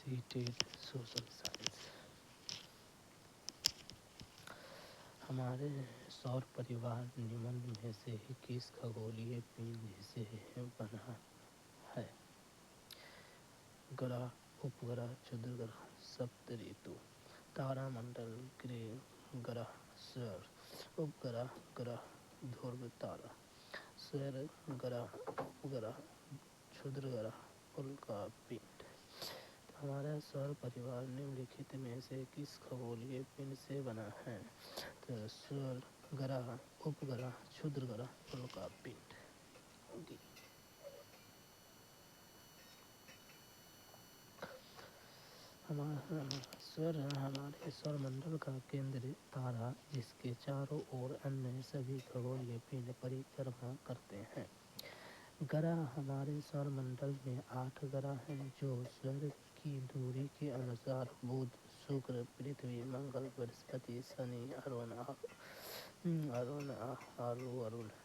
Related social science. हमारे सौर परिवार निम्न में से किस खगोलीय पिंड से बना है? ग्रह, उपग्रह, क्षुद्रग्रह, सप्तऋतु, तारामंडल, ग्रह, सौर उपग्रह, ग्रह, ध्रुव तारा, सौर ग्रह, उपग्रह, क्षुद्रग्रह, उल्कापिंड। हमारा सौर परिवार निम्नलिखित में से किस खगोलीय पिंड से बना है? तो सौर ग्रह, उपग्रह, क्षुद्रग्रह, उल्कापिंड होगी। हमारे सौरमंडल का केंद्र तारा, जिसके चारों ओर अन्य सभी खगोलीय पिंड परिक्रमा करते हैं। ग्रह, हमारे सौरमंडल में 8 ग्रह हैं जो सूर्य की दूरी के अनुसार बुध, शुक्र, पृथ्वी, मंगल, बृहस्पति, शनि, अरुण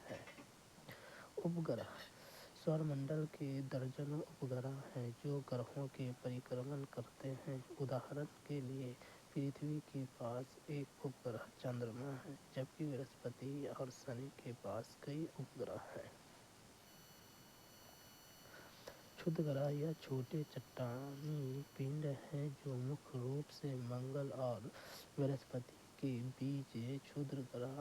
है। उपग्रह, सौरमंडल के दर्जनों उपग्रह हैं जो ग्रहों के परिक्रमण करते हैं। उदाहरण के लिए पृथ्वी के पास एक उपग्रह चंद्रमा है, जबकि बृहस्पति और शनि के पास कई उपग्रह हैं। क्षुद्रग्रह या छोटे चट्टानी पिंड हैं जो मुख्य रूप से मंगल और बृहस्पति के बीच क्षुद्रग्रह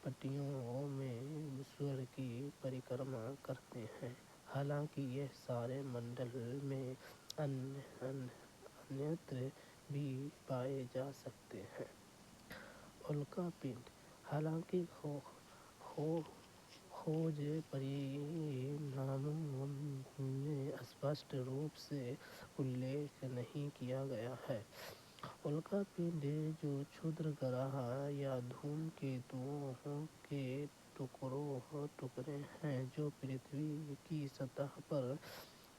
पट्टियों में सूर्य की परिक्रमा करते हैं। हालांकि यह सारे मंडल में अन्यत्र भी पाए जा सकते हैं। उल्कापिंड, हालांकि खोज परिणामों में स्पष्ट रूप से उल्लेख नहीं किया गया है। उल्कापिंड जो क्षुद्रग्रह या धूमकेतुओं के टुकड़े हैं जो पृथ्वी की सतह पर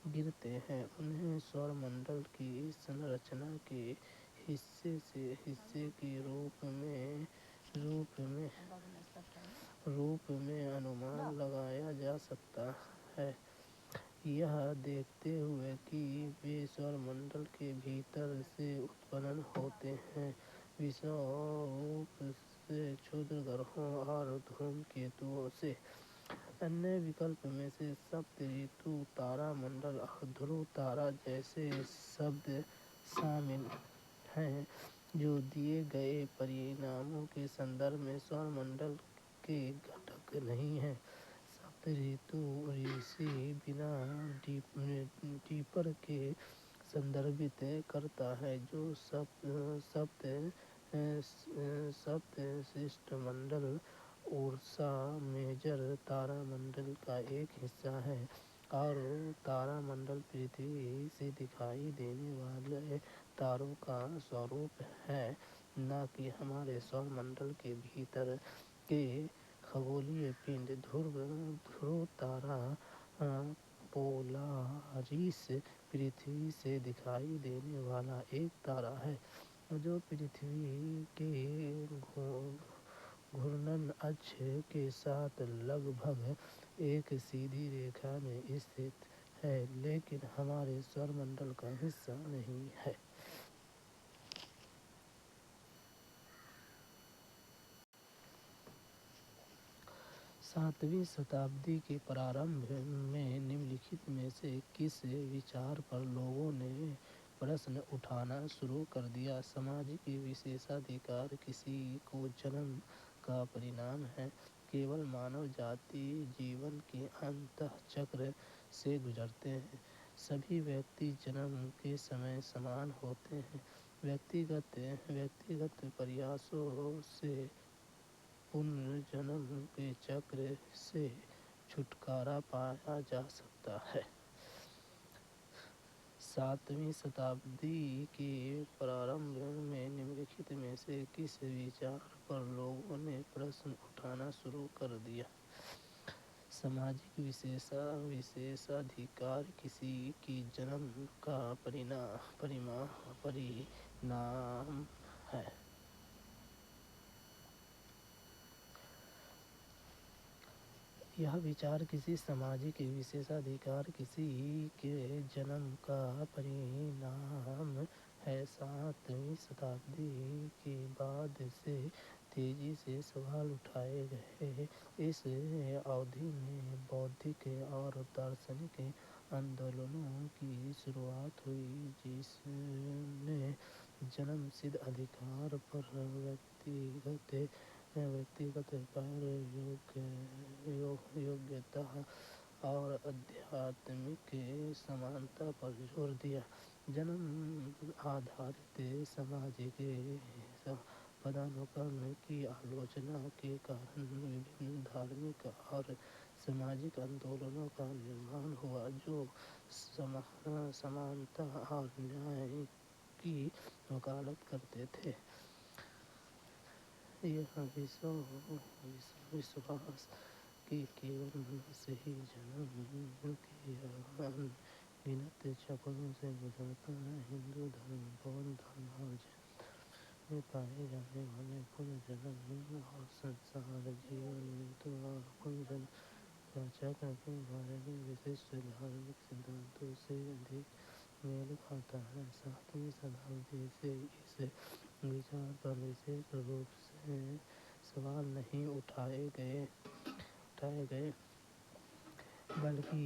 गिरते हैं, उन्हें सौरमंडल की संरचना के हिस्से के रूप में अनुमान लगाया जा सकता है, यह देखते हुए कि वे सौरमंडल के भीतर से उत्पन्न होते हैं, विशेष रूप से क्षुद्रग्रहों और धूमकेतुओं से। अन्य विकल्प में सप्तऋतु, तारामंडल और ध्रुव तारा जैसे शब्द शामिल हैं, जो दिए गए परिणामों के संदर्भ में सौरमंडल के घटक नहीं हैं। सप्तऋतु इसे बिना डिपर के संदर्भित करता है, जो सप्तशिष्टमंडल उर्सा मेजर तारामंडल का एक हिस्सा है, और तारामंडल पृथ्वी से दिखाई देने वाले तारों का स्वरूप है, न कि हमारे सौरमंडल के भीतर के खगोलीय पिंड। ध्रुव तारा पोलारिस पृथ्वी से दिखाई देने वाला एक तारा है, जो पृथ्वी के घूर्णन अक्ष के साथ लगभग एक सीधी रेखा में स्थित है, लेकिन हमारे सौरमंडल का हिस्सा नहीं है। 7वीं शताब्दी के प्रारंभ में निम्नलिखित में से किस विचार पर लोगों ने प्रश्न उठाना शुरू कर दिया? सामाजिक विशेषाधिकार किसी को जन्म का परिणाम है। केवल मानव जाति जीवन के अंतःचक्र से गुजरते हैं। सभी व्यक्ति जन्म के समय समान होते हैं। व्यक्तिगत प्रयासों से पुनर्जन्म के चक्र से छुटकारा पाया जा सकता है। 7वीं शताब्दी के प्रारंभ में निम्नलिखित में से किस विचार पर लोगों ने प्रश्न उठाना शुरू कर दिया? सामाजिक विशेषाधिकार किसी के जन्म का परिणाम है। यह विचार किसी सामाजिक विशेषाधिकार किसी के जन्म का परिणाम है। 7वीं शताब्दी के बाद से तेजी से सवाल उठाए गए। इस अवधि में बौद्धिक और दार्शनिक आंदोलनों की शुरुआत हुई, जिसने जन्मसिद्ध अधिकार पर व्यक्तिगत योग्यता और आध्यात्मिक समानता पर जोर दिया। जन्म आधारित सामाजिक पदानुक्रम की आलोचना के कारण विभिन्न धार्मिक और सामाजिक आंदोलनों का निर्माण हुआ, जो समानता और न्याय की वकालत करते थे। यह विश्वास कि केवल मनुष्य ही जन्म के अनगिनत चक्रों से गुजरता है, हिंदू धर्म, बौद्ध धर्म और जैन धर्म में पाए जाने वाले पुनर्जन्म और संसार, जीवन, मृत्यु और पुनर्जन्म का चक्र के बारे में विशिष्ट धार्मिक सिद्धांतों से अधिक मेल खाता है। 7वीं शताब्दी से इस विचार पर विशेष रूप से सवाल नहीं उठाए गए, बल्कि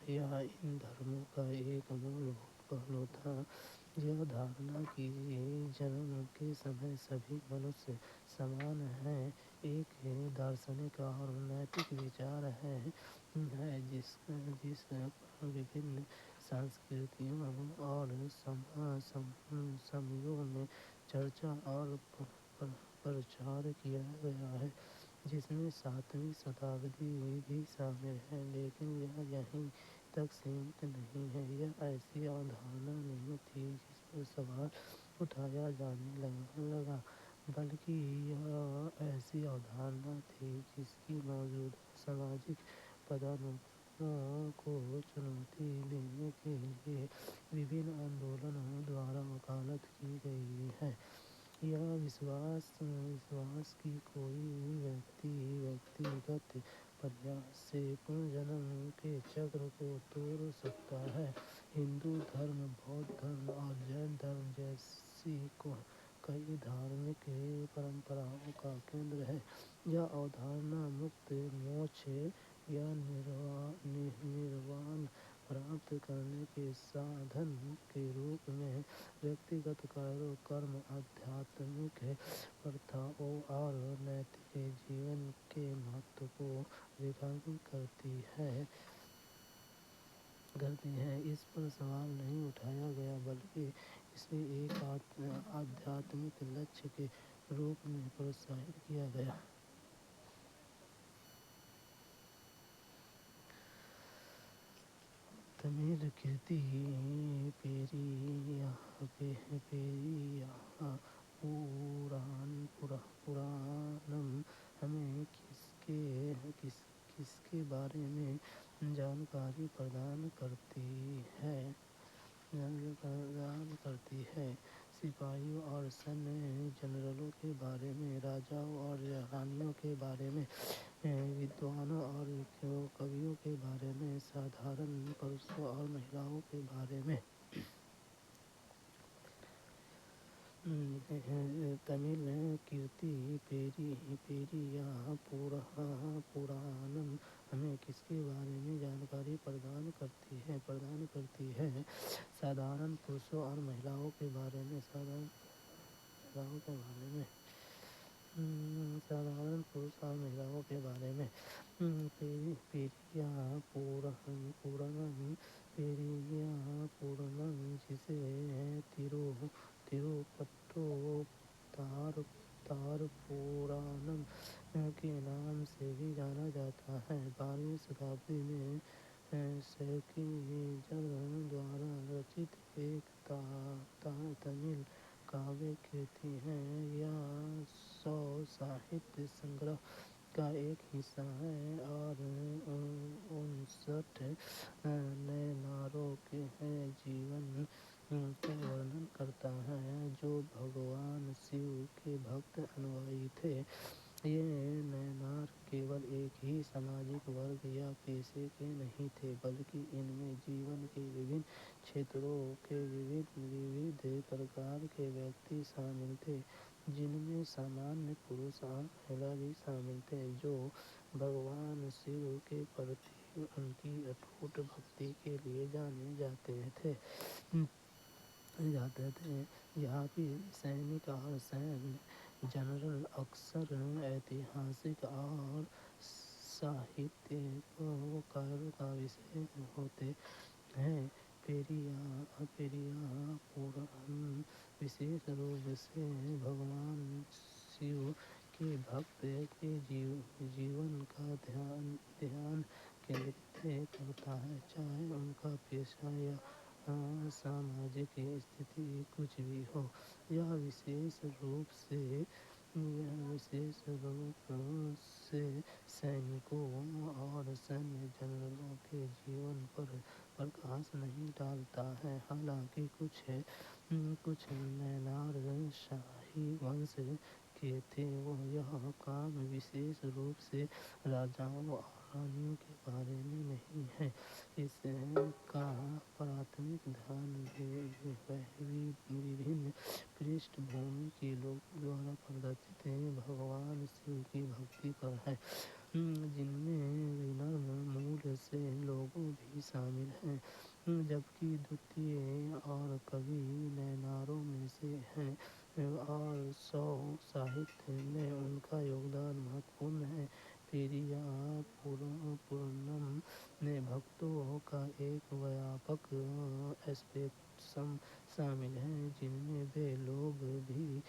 यह इन धर्मों का एक मूलभूत पहलू था। यह धारणा कि जन्म के समय सभी मनुष्य समान हैं एक दार्शनिक और नैतिक विचार है जिस पर विभिन्न संस्कृतियों और समयों में चर्चा और प्रचार किया गया है, जिसमें 7वीं शताब्दी भी शामिल है। लेकिन यह यहीं तक सीमित नहीं है। यह ऐसी अवधारणा नहीं थी जिस पर सवाल उठाया जाने लगा, बल्कि यह ऐसी अवधारणा थी जिसकी मौजूदा सामाजिक पदानुक्रमों को चुनौती देने के लिए विभिन्न आंदोलनों द्वारा वकालत की गई है। यह विश्वास कि कोई व्यक्ति व्यक्तिगत प्रयास से पुनर्जन्म के चक्र को तोड़ सकता है, हिंदू धर्म, बौद्ध धर्म और जैन धर्म जैसी कई धार्मिक परंपराओं का केंद्र है। यह अवधारणा मुक्त मोक्ष या निर्वाण प्राप्त करने के साधन के रूप में व्यक्तिगत कर्म, आध्यात्मिक प्रथाओं और नैतिक जीवन के महत्व को रेखांकित करती है। इस पर सवाल नहीं उठाया गया, बल्कि इसे एक आध्यात्मिक लक्ष्य के रूप में प्रोत्साहित किया गया। तमिल कृति पुराणम हमें किसके बारे में जानकारी प्रदान करती है? सिपाहियों और सैन्य जनरलों के बारे में, राजाओं और रानियों के बारे में, विद्वानों और कवियों के बारे में, साधारण पुरुषों और महिलाओं के बारे में। तमिल कृति पेरिया पुराणम हमें किसके बारे में जानकारी प्रदान करती है? साधारण पुरुषों और महिलाओं के बारे में। साधारण पुरुष और महिलाओं के बारे में। पेरिया पूरनम, जिसे तिरुपट्टोतारपुराणम के नाम से भी जाना जाता है, 12वीं शताब्दी में सैकिजर द्वारा रचित एक तमिल काव्य कृति है। यह 100 साहित्य संग्रह का एक हिस्सा है और 59 नयनारों के जीवन का वर्णन करता है, जो भगवान शिव के भक्त अनुयायी थे। یہ نینار کیول ایک ہی سماجک ورگ یا پیشے کے نہیں تھے، بلکہ ان میں جیون کے وبھن چھیتروں کے وودھ پرکار کے ویکتی شامل تھے، جن میں سامانیہ پروش اور مہیلا بھی شامل تھے، جو بھگوان شیو کے پرتی ان کی اٹوٹ بھکتی کے لیے جانے جاتے تھے۔ یہاں بھی سینک اور سینیہ جنرل اکثر ایتہاسک اور ساہتیک کاروں کا وشے ہوتے ہیں۔ پیرییا پوران وشیش روپ سے بھگوان شیو کے بھکت کے جیون کا دھیان کیندرت کرتا ہے، چاہے ان کا پیشہ یا ساماجک استھتی کچھ بھی ہو۔ یہ وشیش روپ سے سینکوں اور سینیہ جنرلوں کے جیون پر پرکاش نہیں ڈالتا ہے، حالانکہ کچھ نینار شاہی ونش کے تھے۔ یہ کام وشیش روپ سے راجاؤں اور رانیوں کے بارے میں نہیں ہے، اس کا پراتمک دھیان وبھن پرشٹھ بھومی کے لوگوں دوارا پردرشت بھگوان شیو کی بھکتی پر ہے، جن میں ونرم مول سے لوگ بھی شامل ہیں، جبکہ دوتیہ اور کبھی نیناروں میں سے ہیں، اور ساہتیہ میں ان کا یوگدان مہتوپورن ہے۔ پیریا پورنم میں بھکتوں کا ایک ویاپک اسپیکٹرم شامل ہے، جن میں وہ لوگ بھی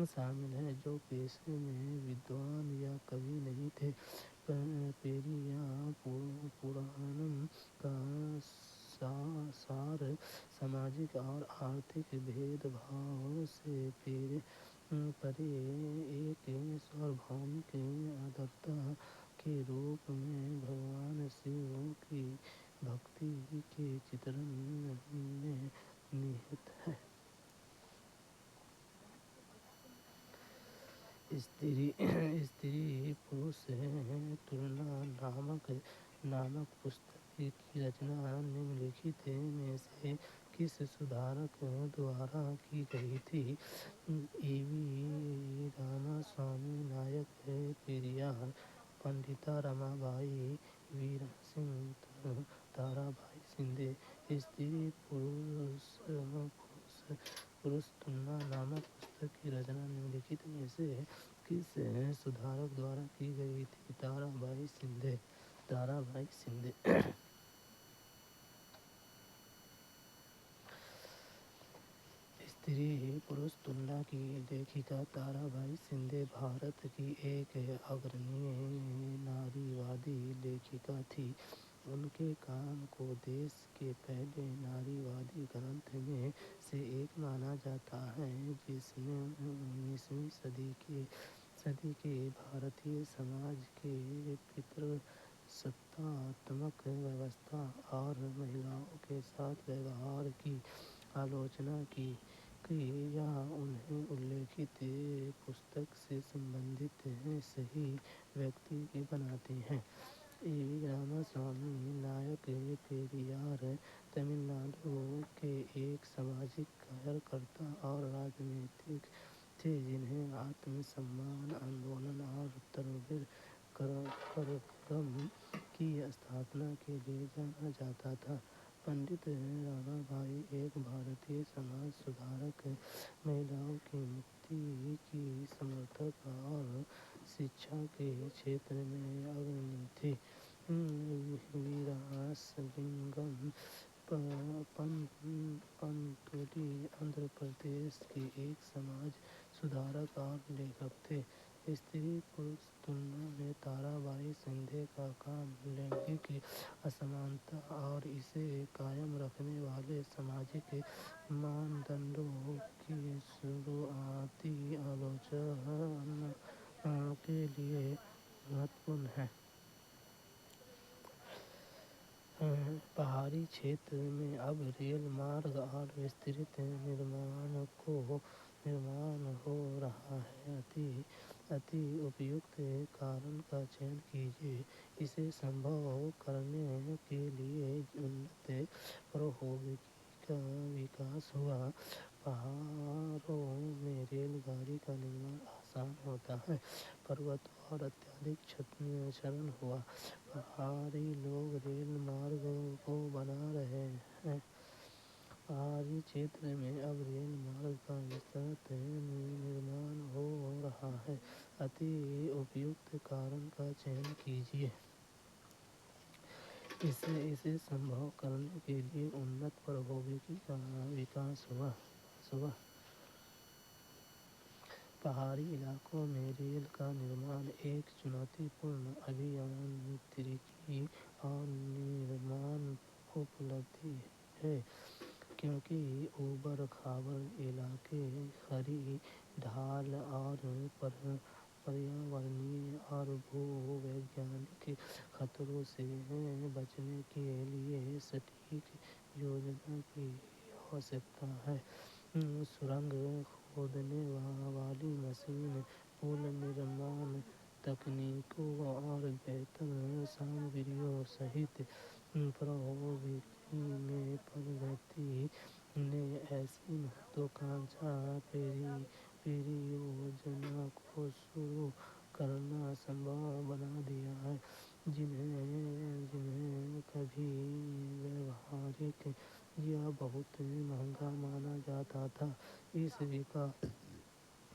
شامل ہیں جو پیشے میں ودوان یا کوی نہیں تھے۔ پیریا پورانم کا سار ساماجک اور آرتھک بھید بھاؤ سے پرے ایک ساروبھومک ادھارتا کے روپ میں بھگوان شیو کی بھکتی کے چترن میں نہت ہے۔ استری پروش تلنا نامک پستک کی رچنا نمنلکھت میں سے کس سدھارک دوارا کی گئی تھی؟ ای وی راماسوامی نائک، پیریار پنڈتا رمابائی ویر سنگھ، تارا بھائی شندے۔ استری پروش تلنا نامک پستک کی رچنا نمنلکھت میں سے کس سدھارک دوارا کی گئی تھی؟ تارا بھائی شندے۔ استری پروش تلنا کی لیکھکا تارا بھائی شندے بھارت کی ایک اگرنی ناری وادی لیکھکا تھیں۔ ان کے کام کو دیش کے پہلے ناری وادی گرنتھ میں سے ایک مانا جاتا ہے، جس نے 19ویں صدی کے بھارتیہ سماج کے پترستاتمک ویوستھا اور مہیلاؤں کے ساتھ ویوہار کی آلوچنا کی۔ یہ انہیں الکھت پستک سے سبندھت صحیح ویکتی بناتی ہے۔ ای وی راماسوامی نائک پیریار تمل ناڈو کے ایک سماجک کاریہ اور راجنیتک تھے، جنہیں آتم سمان آندولن اور تربیت کارکرم کی استھاپنا کے لیے جانا جاتا تھا۔ پنڈت رمابائی ایک بھارتیہ سماج سدھارک، مہیلاؤں کی مکتی کی سمرتھک اور شکشا کے چھیتر میں اگرنی تھیں۔ ویراسلنگم پنتولی آندھرا پردیش کے ایک سماج سدھارک اور لیکھک تھے۔ استری پروش تلنا میں تارا بھائی شندے کا کام لینگک اسمانتا اور اسے قائم رکھنے والے سماجک ماپدنڈوں کی شروعاتی آلوچنا کے لیے مہتوپورن ہے۔ پہاڑی چھیتر میں اب ریل مارگ اور وسترت نرمان ہو رہا ہے۔ अति उपयुक्त कारण का चयन कीजिए। इसे संभव करने के लिए उन्नत प्रौद्योगिकी का विकास हुआ। पहाड़ों में रेलगाड़ी का निर्माण आसान होता है। पर्वतों और अत्यधिक क्षरण हुआ। पहाड़ी लोग रेल मार्ग को बना रहे हैं। पहाड़ी क्षेत्र में अब रेल मार्ग का विस्तृत निर्माण हो रहा है। अति उपयुक्त कारण का चयन कीजिए। इसे संभव करने के लिए उन्नत प्रौद्योगिकी का विकास हुआ। पहाड़ी इलाकों में रेल का निर्माण एक चुनौतीपूर्ण अभियांत्रिकी और निर्माण उपलब्धि है, क्योंकि ऊबड़ खाबड़ इलाके खड़ी ढाल और पर्यावरणीय और भूवैज्ञानिक खतरों से बचने के लिए सटीक योजना की आवश्यकता है। सुरंग खोदने वाली मशीन, पुल निर्माण तकनीकों और बेहतर सामग्रियों सहित प्रौद्योगिकी में प्रगति ने ऐसी महत्वाकांक्षा परियोजना को शुरू करना संभव बना दिया है जिन्हें कभी व्यावहारिक या बहुत महंगा माना जाता था। इस विकास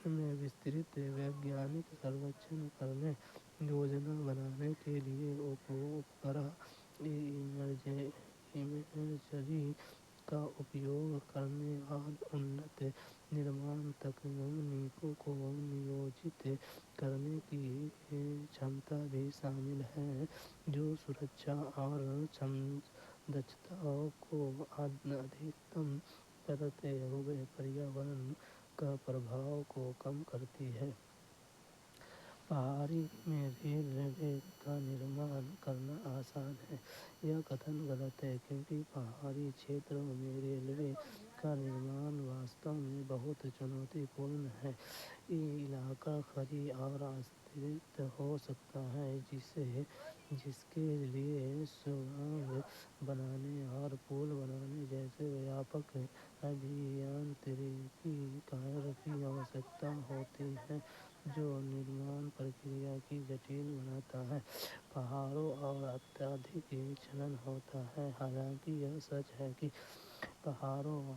में विस्तृत वैज्ञानिक सर्वेक्षण करने, योजना बनाने के लिए उपग्रह इमेजरी का उपयोग करने और उन्नत निर्माण तकनीकों को नियोजित करने की क्षमता भी शामिल है, जो सुरक्षा और दक्षता को अधिकतम करते हुए पर्यावरण का प्रभाव को कम करती है। पहाड़ी में रेलवे का निर्माण करना आसान है, यह कथन गलत है, क्योंकि पहाड़ी क्षेत्रों में रेलवे का निर्माण वास्तव में बहुत चुनौतीपूर्ण है। इलाका खड़ी और अस्तव्यस्त हो सकता है, जिसके लिए सुरंग बनाने और पुल बनाने जैसे व्यापक अभियांत्रिकी कार्य की आवश्यकता होती है, जो निर्माण प्रक्रिया की जटिल बनाता है। पहाड़ों और अत्यधिक क्षरण होता है। हालांकि यह सच है कि पहाड़ों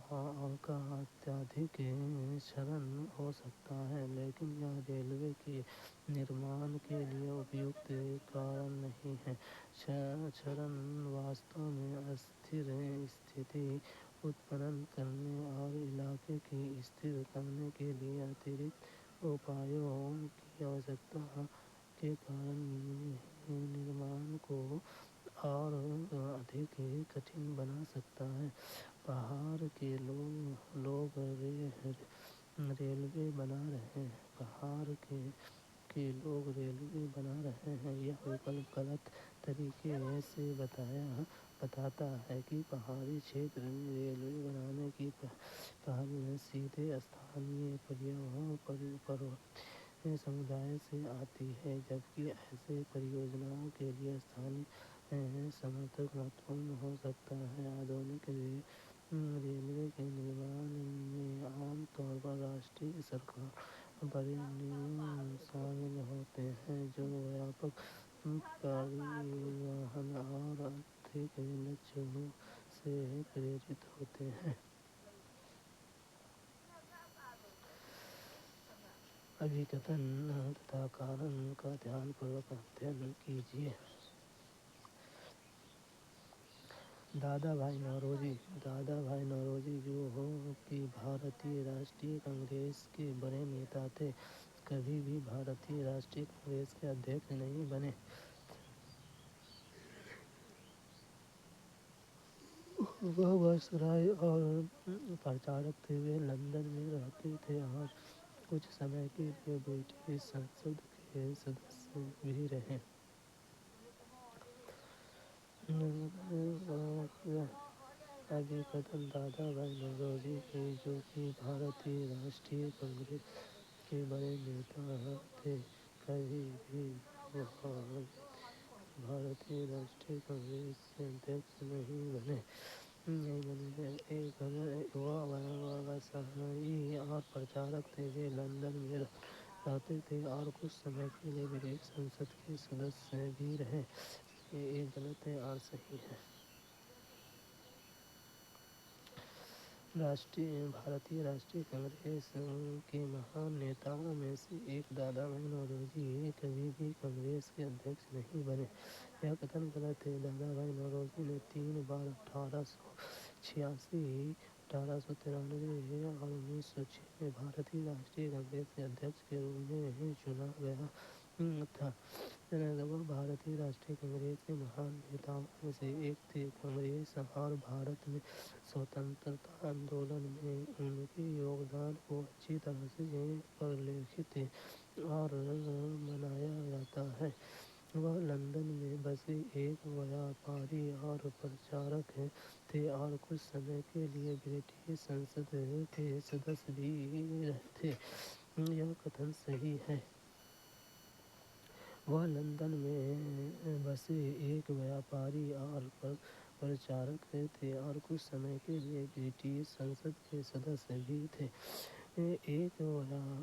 का अत्यधिक क्षरण हो सकता है, लेकिन यह रेलवे के निर्माण के लिए उपयुक्त कारण नहीं है। क्षरण वास्तव में अस्थिर स्थिति उत्पन्न करने और इलाके की स्थिर करने के लिए अतिरिक्त उपायों की आवश्यकता के कारण निर्माण को और अधिक कठिन बना सकता है। पहाड़ के लोग रेलवे बना रहे हैं। पहाड़ के लोग रेलवे बना रहे हैं। यह विकल्प गलत तरीके से बताता है कि पहाड़ी क्षेत्र में रेलवे बनाने की पहल सीधे स्थानीय पर्वतीय समुदाय से आती है, जबकि ऐसे परियोजनाओं के लिए स्थानीय समर्थन महत्वपूर्ण हो सकता है। आधुनिक रेलवे के निर्माण में आम तौर पर राष्ट्रीय सरकार बड़े निगम शामिल होते हैं, जो व्यापक परिवहन और आर्थिक लक्ष्यों से प्रेरित होते हैं। अभिकथन तथा कारण का ध्यानपूर्वक अध्ययन कीजिए। दादा भाई नौरोजी जो कि भारतीय राष्ट्रीय कांग्रेस के बड़े नेता थे, कभी भी भारतीय राष्ट्रीय कांग्रेस के अध्यक्ष नहीं बने। वह वायसराय और प्रचारक थे। वे लंदन में रहते थे और कुछ समय के लिए ब्रिटिश संसद के सदस्य भी रहे। अभिकथन दादा भाई नौरोजी जो कि भारतीय राष्ट्रीय कांग्रेस کے بڑے نیتا تھے۔ کبھی بھی بھارتیہ راشٹریہ کانگریس کے ادھیکش نہیں بنے۔ ایک ویوسائی اور پرچارک تھے۔ وہ لندن میں رہتے تھے اور کچھ سمے کے لیے برٹش سنسد کے سدسیہ بھی رہے۔ یہ ایک غلط ہے اور صحیح ہے۔ بھارتیہ راشٹریہ کانگریس کے مہان نیتاؤں میں سے ایک دادا بھائی نوروجی کبھی بھی کانگریس کے ادھیکش نہیں بنے۔ یہ کتھن غلط ہے۔ دادا بھائی نوروجی نے 3 بار 1886، 1893 اور 1906 میں بھارتیہ راشٹریہ کانگریس کے ادھیکش کے روپ میں چنا گیا تھا۔ وہ بھارتیہ راشٹریہ کانگریس کے مہان نیتاؤں میں سے ایک تھے۔ کانگریس اور بھارت میں سوتنترتا آندولن میں ان کے یوگدان کو اچھی طرح سے پرلکھت اور منایا جاتا ہے۔ وہ لندن میں بسے ایک ویاپاری اور پرچارک تھے اور کچھ سمے کے لیے برٹش سنسد کے سدسیہ بھی رہے تھے۔ یہ کتھن صحیح ہے۔ وہ لندن میں بسے ایک ویاپاری اور پرچارک تھے اور کچھ سمے کے لیے برٹش سنسد کے سدسیہ بھی تھے۔ ایک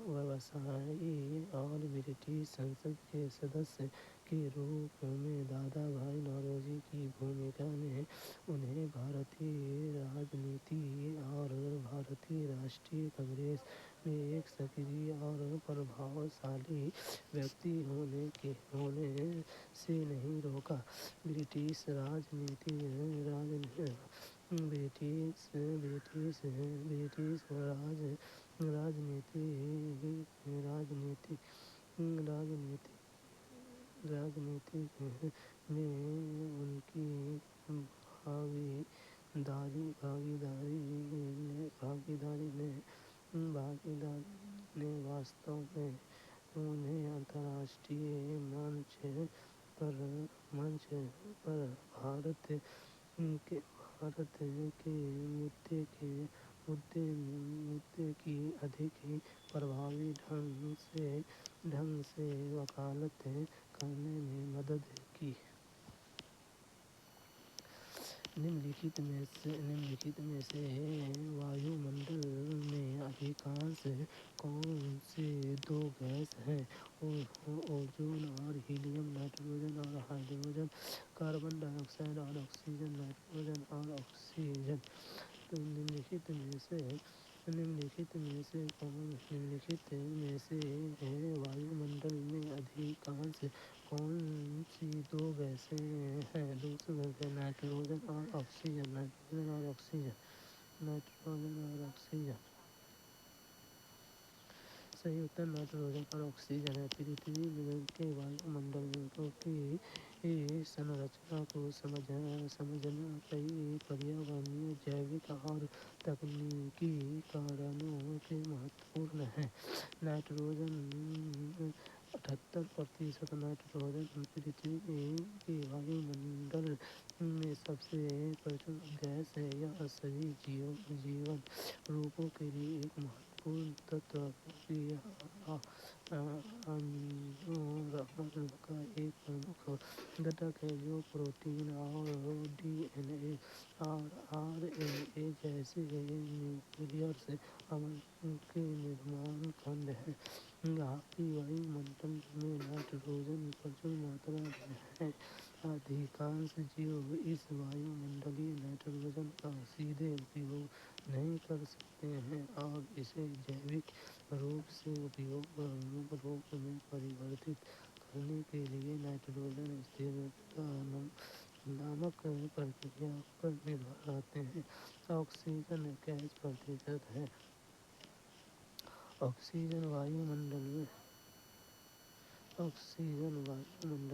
ویوسائی اور برٹش سنسد کے سدسیہ کے روپ میں دادا بھائی نوروجی کی بھومکا نے انہیں بھارتیہ راجنیتی اور بھارتیہ راشٹریہ کانگریس میں ایک سکریہ اور پربھاوشالی ویکتی ہونے سے نہیں روکا۔ برٹش راجنیتی میں ان کی بھاگیداری نے واستو میں انہیں انترراشٹریہ منچ پر بھارت کے مدعے کی ادھک پربھاوی ڈھنگ سے وکالت کرنے میں مدد کی۔ نمنلکھت میں سے وایو منڈل میں ادھکانش کون سے 2 گیس ہیں؟ اوزون اور ہیلیم، نائٹروجن اور ہائیڈروجن، کاربن ڈائی آکسائڈ اور آکسیجن، نائٹروجن اور آکسیجن۔ نمنلکھت میں سے وایو منڈل میں ادھکانش کون سی 2 گیسیں ہیں؟ نائٹروجن اور آکسیجن۔ صحیح اتر نائٹروجن اور آکسیجن ہے۔ پرتھوی کے وایو منڈل کی سنرچنا کو سمجھنا کئی پریاورنیہ، جیوک اور تکنیکی کارنوں سے مہتوپورن ہے۔ نائٹروجن 78% نائٹروجن پرتھوی کے وایو منڈل میں سب سے پرچور گیس ہے۔ یہ سبھی جیون روپوں کے لیے ایک مہتوپورن تتو ہے کیونکہ یہ امینو امل کا ایک پرمکھ گھٹک ہے جو پروٹین اور ڈی این اے اور آر این اے جیسے نیوکلیئر عمل کے نرمان کھنڈ ہے۔ یہاں کی وایو منڈل میں نائٹروجن پرچور ماترا میں ہے۔ ادھکانش جیو اس وایو منڈلیہ نائٹروجن کا سیدھے اپیوگ نہیں کر سکتے ہیں اور اسے جیوک روپ سے اپیوگی روپ میں پریورتت کرنے کے لیے نائٹروجن استھرتا نامک پرکریا پر نربھر رہتے ہیں۔ آکسیجن 21% ہے۔ آکسیجن وایو منڈل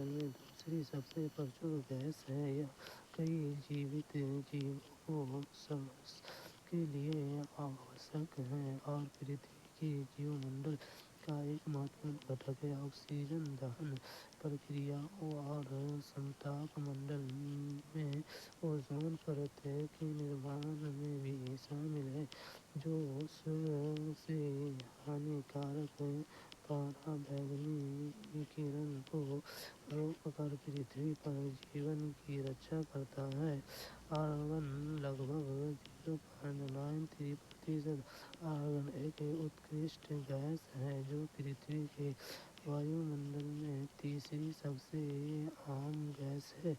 میں دوسری سب سے پرچور گیس ہے۔ یہ کئی جیوت جیووں کو سانس کے لیے آوشک ہے اور پرتھوی کے جیو منڈل کا ایک مہتوپورن گھٹک ہے۔ آکسیجن دہن پرکریاؤں اور سمتاپ منڈل میں اوزون پرت کے نرمان میں بھی شامل ہے۔ جو سورج سے ہانیکارک پارا بیگنی کرن کو روک کر پرتھوی پر جیون کی رچا کرتا ہے۔ آرگن لگ بھگ 0.93%۔ آرگن ایک اتکرشٹ گیس ہے جو پرتھوی کے وایو منڈل میں تیسری سب سے عام گیس ہے۔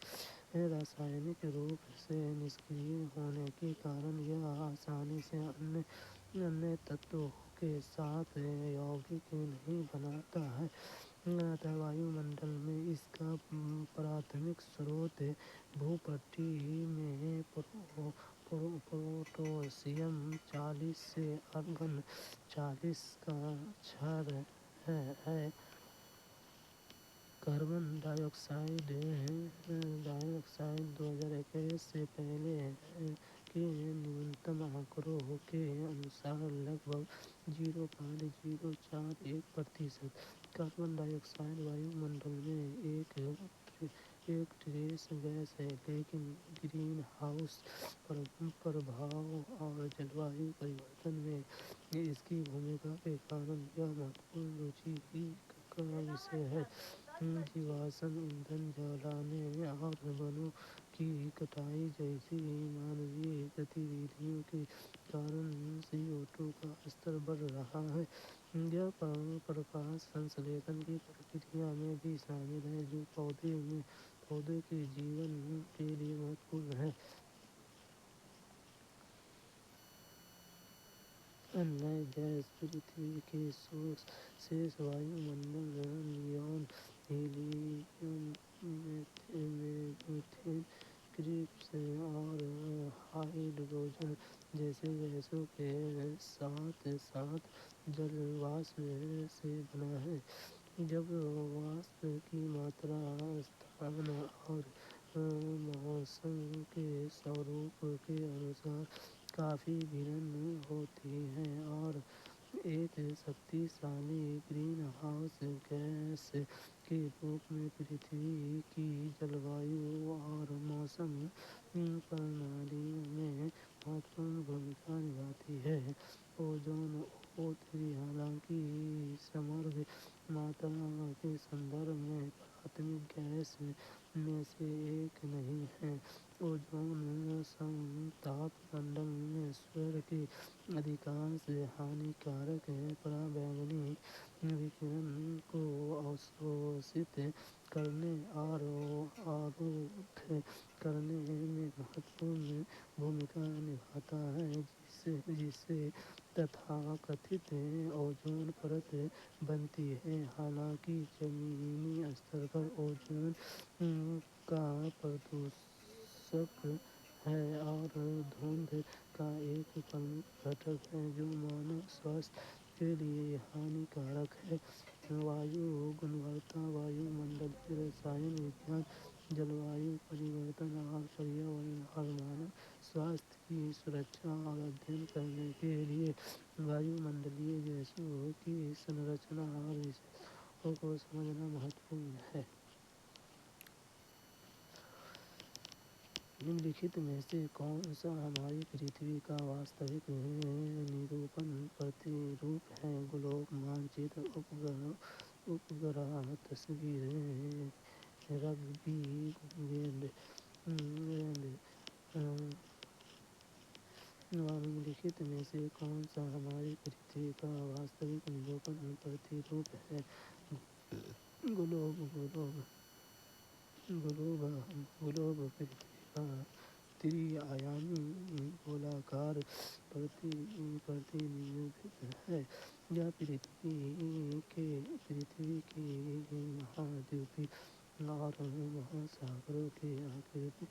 رسائنک روپ سے نشکریہ ہونے کے کارن یہ آسانی سے انیہ تتووں کے ساتھ یوگک نہیں بنتا ہے، اتः وایو منڈل میں اس کا پراتھمک سروت بھوپٹی میں پوٹاشیم 40 سے آرگن 40 کا چھر ہے۔ کاربن ڈائی آکسائڈ 2021 سے پہلے کے نیونتم آنکڑوں کے انوسار لگ بھگ 0.041%۔ کاربن ڈائی آکسائڈ وایو منڈل میں ایک ٹریس گیس ہے، لیکن گرین ہاؤس پربھاؤ اور جلوایو پریورتن میں اس کی بھومکا کے کارن یہ مہتوپورن روچی کا وشے ہے۔ جیواشم ایندھن جلانے اور ونوں کی کٹائی جیسی مانوی گتیودھیوں کے کارن CO2 کا استر بڑھ رہا ہے۔ یہ پرکاش سنسلیشن کی پرکریا میں بھی شامل ہے، جو پودے کے جیون کے لیے مہتوپورن ہے۔ انیہ گیس پرتھوی کے شیش وایو منڈل نیون، ہیلیم، میتھین، کرسپس اور ہائیڈروجن جیسے گیسوں کے ساتھ ساتھ جل واسپ سے بنا ہے۔ جب واسپ کی ماترا تاپمان اور موسم کے سوروپ کے انوسار کافی بھِنن ہوتی ہے اور ایک شکتیشالی گرین ہاؤس گیس کے روپ میں پرتھوی کی جلوایو اور موسم پرنالیوں میں مہتوپورن بھومکا نبھاتی ہے۔ اوزون O3 حالانکہ سمرگ ماترا کے سندربھ میں پراتھمک گیس میں سے ایک نہیں ہے۔ اوزون سم تاپ منڈل میں سوریہ کے ادھکانش ہانیکارک پرا بیگنی وکرن کو اوشوشت کرنے اور آرودھ کرنے میں مہتوپورن بھومکا نبھاتا ہے، جس سے تتھاکتھت اوزون پرت بنتی ہے۔ حالانکہ زمینی استر پر اوزون کا پردوشک ہے اور دھند کا ایک پرمکھ گھٹک ہے جو مانو سواستھ کے لیے ہانیکارک ہے۔ وایو گنوتا وایو منڈلیय رسائن وگیان، جلوایو پریورتن اور پریاورن اور مانو سواستھ کی سرکھیا اور ادھین کرنے کے لیے وایو منڈلیय گیسوں کی سنرچنا اور وشیشتاؤں کو سمجھنا مہتوپورن ہے۔ نمنلکھت میں سے کون سا ہماری پرتھوی کا واستوک نروپن پرتیروپ ہے؟ گلوب مانچتر، اپگرہ تصویریں، رگبی گیند۔ نمنلکھت میں سے کون سا ہماری پرتھوی کا واستوک نروپن پرتیروپ ہے؟ گلوب پرتھوی کا تری آیامی گولاکار پرتیندھن ہے۔ یہ پرتھوی کے مہادویپی اور مہاساگروں کے آکرتی،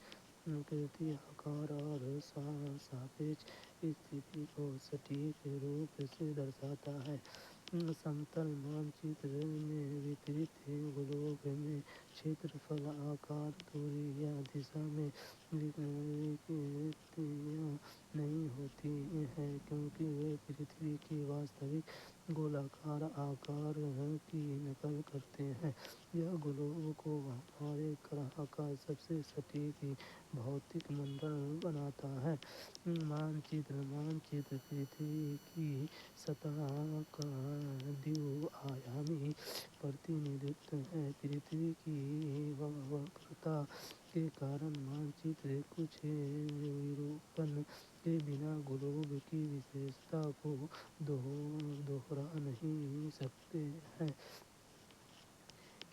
آکار اور ساپیکش استھتی کو سٹیک روپ سے درشاتا ہے۔ سمتل مانچتر میں وترت گلوب میں چھیترفل، آکار، دوری یا دشا میں وکرتیاں نہیں ہوتی ہیں، کیونکہ وہ پرتھوی کی واستوک گولاکار آکار کی نقل کرتے ہیں۔ یہ گلوب کو ہمارے گرہ کا سب سے سٹیک بھوتک منڈل بناتا ہے۔ مانچتر پرتھوی کی سطح کا دیو آیامی پرتیندھتو ہے۔ پرتھوی کی وکرتا کے کارن مانچتر کچھ وروپن کے بنا گلوب کی وشیشتا کو دوہرا نہیں سکتے ہیں۔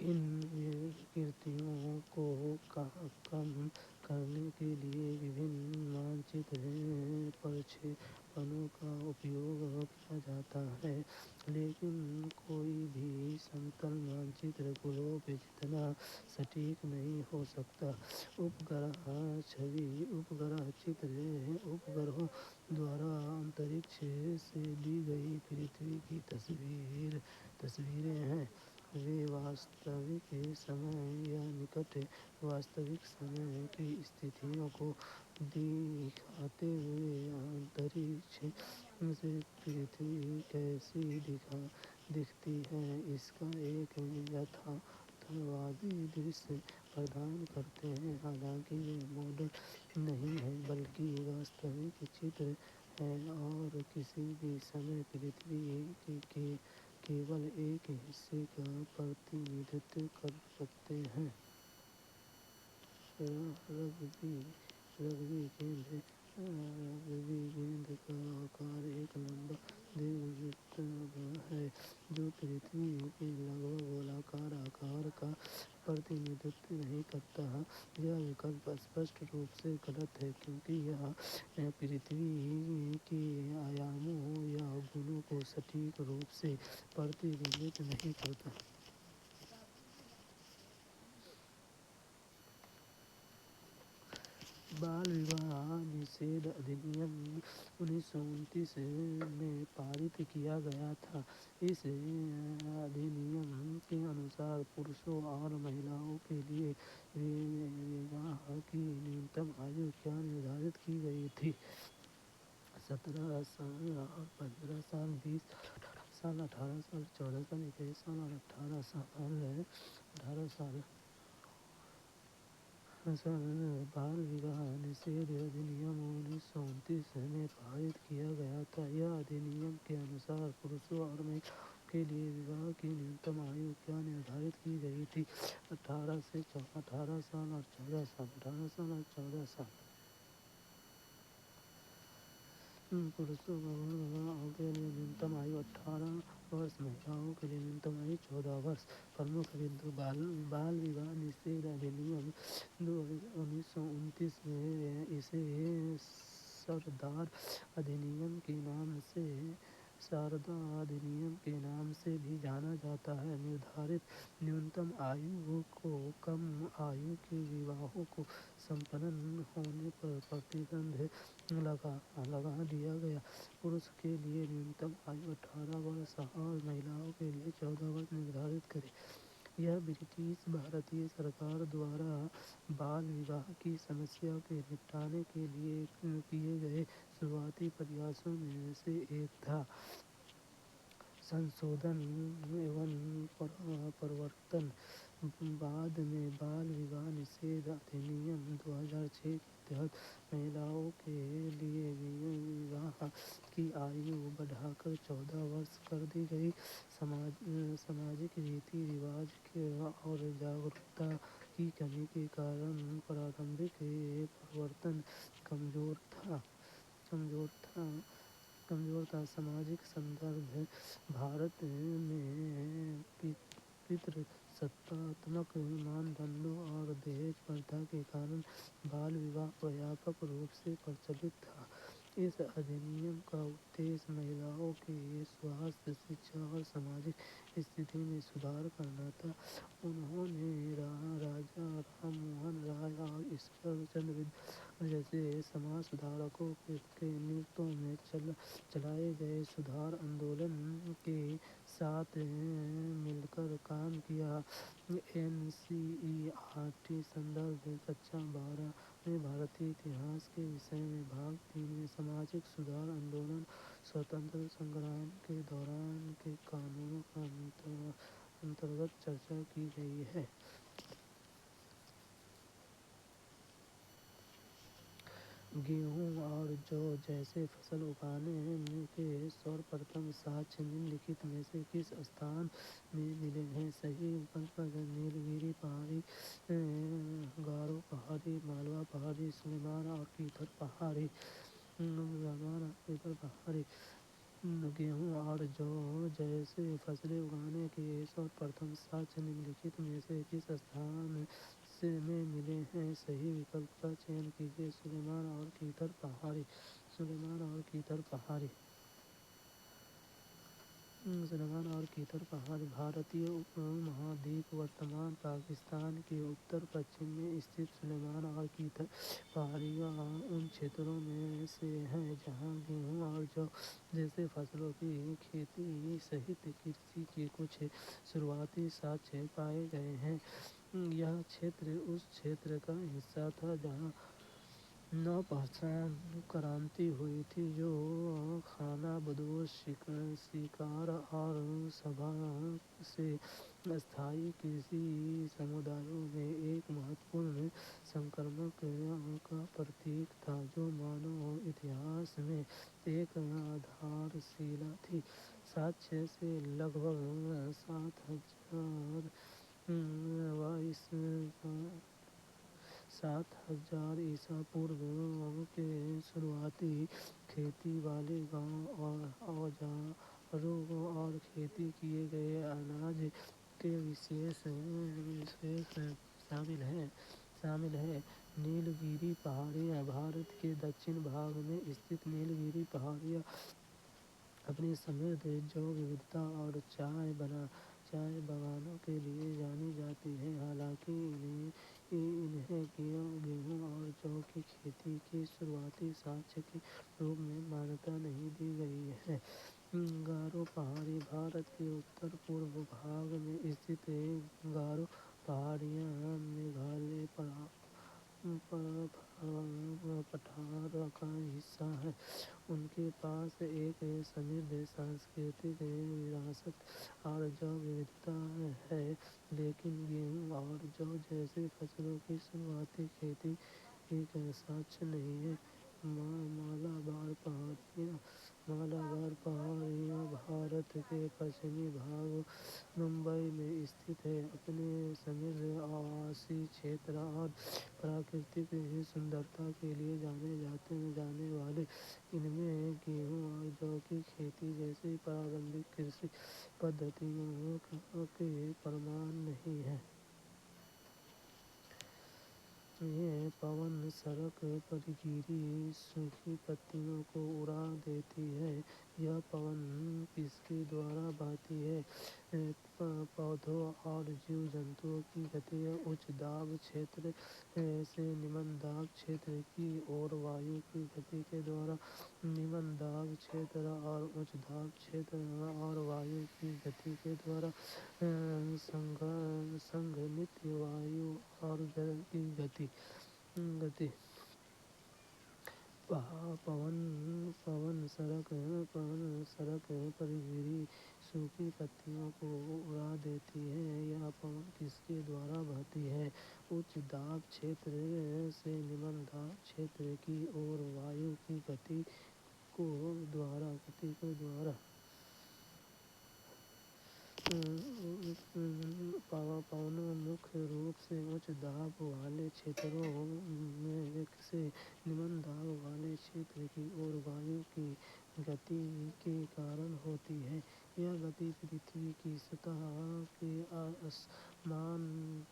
ان وکرتیوں کو کم کرنے کے لیے وبھن مانچتر پرچھیپنوں کا اپیوگ کیا جاتا ہے، لیکن کوئی بھی سمتل مانچتر گلوب جتنا سٹیک نہیں ہو سکتا۔ اپگرہ چھوی اپگرہ چتر اپگرہوں دوارا انترکش سے لی گئی پرتھوی کی تصویریں ہیں۔ وہ واستوک سمے یا نکٹ واستوک سمے کی استھتیوں کو دکھاتے ہوئے انترکش سے پرتھوی کیسی دکھتی ہے اس کا ایک یتھاರ್ಥوادی دریشیہ پردان کرتے ہیں۔ حالانکہ یہ ماڈل نہیں ہے بلکہ واستوک چتر ہے اور کسی بھی سمے پرتھوی کے کیول ایک حصے کا پرتیندھتو کر سکتے ہیں۔ رگبی گیند کا آکار ایک لمبا دیرگھوست ہے جو پرتھوی کے لگ بھگ گولاکار آکار کا پرتیندھتو نہیں کرتا۔ یہ وکلپ اسپشٹ روپ سے غلط ہے کیونکہ یہ پرتھوی کے آیاموں یا گنوں کو سٹیک روپ سے پرتیندھت نہیں کرتا۔ بال وواہ نشیدھ ادھینیم 1929 میں پارت کیا گیا تھا۔ اس ادھینیم کے انوسار پرشوں اور مہیلاؤں کے لیے وواہ کی نیونتم آیو کیا نردھارت کی گئی تھی؟ 17 سال اور 15 سال، 20 سال، 18 سال، 14 سال، 21 سال اور 18 سال۔ بال وواہ نشیدھ ادھینیم 1929 میں پارت کیا گیا تھا۔ یہ ادھینیم کے انوسار پرشوں اور مہیلاؤں کے لیے وواہ کی نیونتم آیو کیا نردھارت کی گئی تھی؟ 18 سال اور 14 سال، 18 سال اور 14 سال۔ پرشوں کے لیے نیونتم آیو 18 برس، مہیلاؤں کے لیے نیونتم آیو 14 برس۔ پرمکھ بندو: بال وواہ نشیدھ ادھینیم 1929 ہے۔ اسے ساردھا ادھینیم کے نام سے بھی جانا جاتا ہے۔ نردھارت نیونتم آیو کو کم آیو کے وواہوں کو سمپن ہونے پر پرتبندھ لگا دیا گیا۔ پرش کے لیے نیونتم آیو 18 برس اور مہیلاؤں کے لیے 14 برس نردھارت کریں۔ یہ برطانوی بھارتی سرکار دوارا بال وواہ کی سمسیا کے نپٹانے کے لیے کیے گئے شروعاتی پریاسوں میں سے ایک تھا۔ سنشودھن ایوم پرورتن: بعد میں بال وواہ نشیدھ ادھینیم 2006 کے تحت مہیلاؤں کے لیے وواہ کی آیو بڑھا کر 14 برس کر دی گئی۔ سماجک ریتی رواج اور جاگرکتا کی کمی کے کارن پرارمبھک پرورتن کمزور تھا۔ سماجک سندربھ: بھارت میں پترستاتمک ماندنڈوں اور دہیج پرتھا کے کارن بال وواہ ویاپک روپ سے پرچلت تھا۔ اس ادھینیم کا ادیش مہیلاؤں کے سواستھ، شکچھا اور سماجک استھتی میں سدھار کرنا تھا۔ انہوں نے راجا رام موہن رائے اور ایشور چندر ودیادھر جیسے سماج سدھارکوں کے نیترتو میں چلائے گئے سدھار آندولن کے ساتھ مل کر کام کیا۔ N C E R T سندربھ کक्षा 12 میں بھارتی اتہاس کے وشے میں بھاگ 3 میں سماجک سدھار آندولن स्वतंत्रता संग्राम के दौरान के कानूनों का अंतर्गत चर्चा की गई है। गेहूँ और जौ जैसे फसल उगाने के सर्वप्रथम साक्ष्य निम्नलिखित में से किस स्थान में मिले हैं? सही विकल्प नीलगिरी पहाड़ी, गारो पहाड़ी, मालवा पहाड़ी, सुलेमान और कीथर पहाड़ी। गेहूँ और जौ जैसे फसलें उगाने के सर्वप्रथम साक्ष्य निम्नलिखित में से किस स्थान में मिले हैं? सही विकल्प का चयन कीजिए। सुलेमान और कीथर पहाड़ी। सुलेमान और कीथर पहाड़ी। सुलेमान और कीथर पहाड़ी भारतीय उपमहाद्वीप वर्तमान पाकिस्तान के उत्तर पश्चिम में स्थित सुलेमान और कीथर पहाड़ियाँ उन क्षेत्रों में से हैं जहाँ गेहूँ और जौ जैसे फसलों की खेती सहित कृषि के कुछ शुरुआती साक्ष्य पाए गए हैं। यह क्षेत्र उस क्षेत्र का हिस्सा था जहाँ नौपहचान क्रांति हुई थी, जो खानाबदोश, शिकार और सभा से स्थायी कृषि समुदायों में एक महत्वपूर्ण संक्रमण का प्रतीक था, जो मानव इतिहास में एक आधारशिला थी। साक्ष्य से लगभग 7,000 ईसा पूर्व के शुरुआती खेती वाले गांव और औजारों और खेती किए गए अनाज के विशेष शामिल है। नीलगिरी पहाड़ियाँ भारत के दक्षिण भाग में स्थित नीलगिरी पहाड़ियाँ अपनी समृद्ध जैव विविधता और चाय बागानों के लिए जानी जाती हैं। हालांकि इन्हें गेहूँ और जौ की खेती के शुरुआती साक्ष्य के रूप में मान्यता नहीं दी गई है। गारो पहाड़ी भारत के उत्तर पूर्व भाग में स्थित गारो पहाड़ियाँ मेघालय पठार का हिस्सा है। उनके पास एक समृद्ध सांस्कृतिक विरासत और जैव विविधता है, लेकिन गेहूँ और जौ जैसी फसलों की शुरुआती खेती का साक्ष्य नहीं है। मालाबार पहाड़ियाँ भारत के पश्चिमी भाग मुंबई में स्थित है। अपने समृद्ध आवासीय क्षेत्र और प्राकृतिक सुंदरता के लिए जाने वाले इनमें गेहूँ और जौ की खेती जैसी पारंपरिक कृषि पद्धतियों के प्रमाण नहीं हैं। ये पवन सड़क पर गिरी सूखी पत्तियों को उड़ा देती है। यह पवन किसके द्वारा बहती है? पौधों और जीव जंतुओं की गति उच्च दाब क्षेत्र से निम्न दाब क्षेत्र की ओर वायु की गति के द्वारा। निम्न दाब क्षेत्र और उच्च दाब क्षेत्र और वायु की गति के द्वारा संघनित वायु और की गति। पवन सड़क पर गिरी सूखी पत्तियों को उड़ा देती है। यह पवन किसके द्वारा बहती है? उच्च दाब क्षेत्र से निम्न दाब क्षेत्र की ओर वायु की गति को द्वारा। पवन मुख्य रूप से उच्च दाब वाले क्षेत्रों में से निम्न दाब वाले क्षेत्र की ओर वायु की गति के कारण होती है। यह गति पृथ्वी की सतह के असमान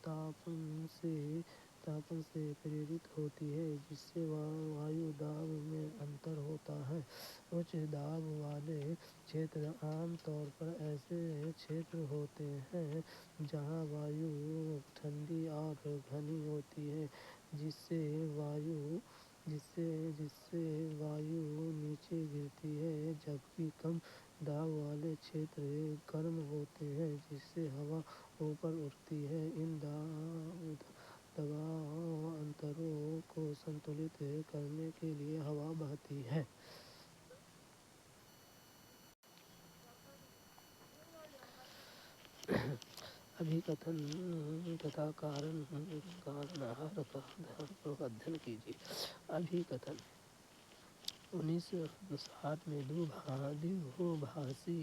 तापन से प्रेरित होती है, जिससे वायु दाब में अंतर होता है। उच्च दाब वाले क्षेत्र आमतौर पर ऐसे क्षेत्र होते हैं जहाँ वायु ठंडी और घनी होती है, जिससे वायु नीचे गिरती है, जबकि कम दाब वाले क्षेत्र गर्म होते हैं, जिससे हवा ऊपर उठती है। इन दबाव अंतरों को संतुलित करने के लिए हवा बहती है। अभिकथन तथा कारण आहार का अध्ययन कीजिए। अभिकथन 1960 में द्विभाषी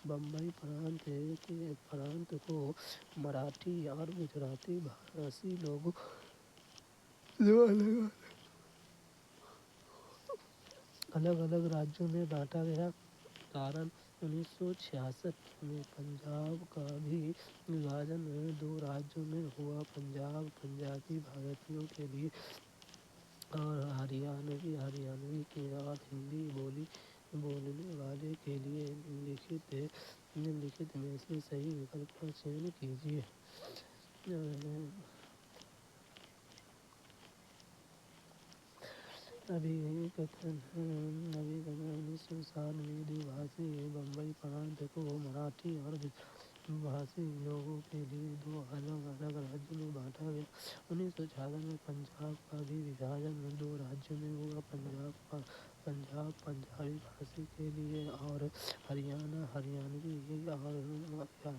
बम्बई प्रांत को मराठी और गुजराती भाषी लोगों दो अलग अलग राज्यों में बांटा गया। कारण 1966 में पंजाब का भी विभाजन दो राज्यों में हुआ। पंजाब पंजाबी भारतीयों के लिए और हरियाणवी के और हिंदी बोलने वाले के लिए निम्नलिखित में से सही विकल्प का चयन कीजिए। अभिकथन 1960 में द्विभाषी बम्बई प्रांत को मराठी और भाषी लोगों के लिए दो अलग अलग राज्यों में बांटा गया। 1966 में पंजाब का भी विभाजन दो राज्यों में हुआ। पंजाब पंजाबी भाषी के लिए और हरियाणा हरियाणवी और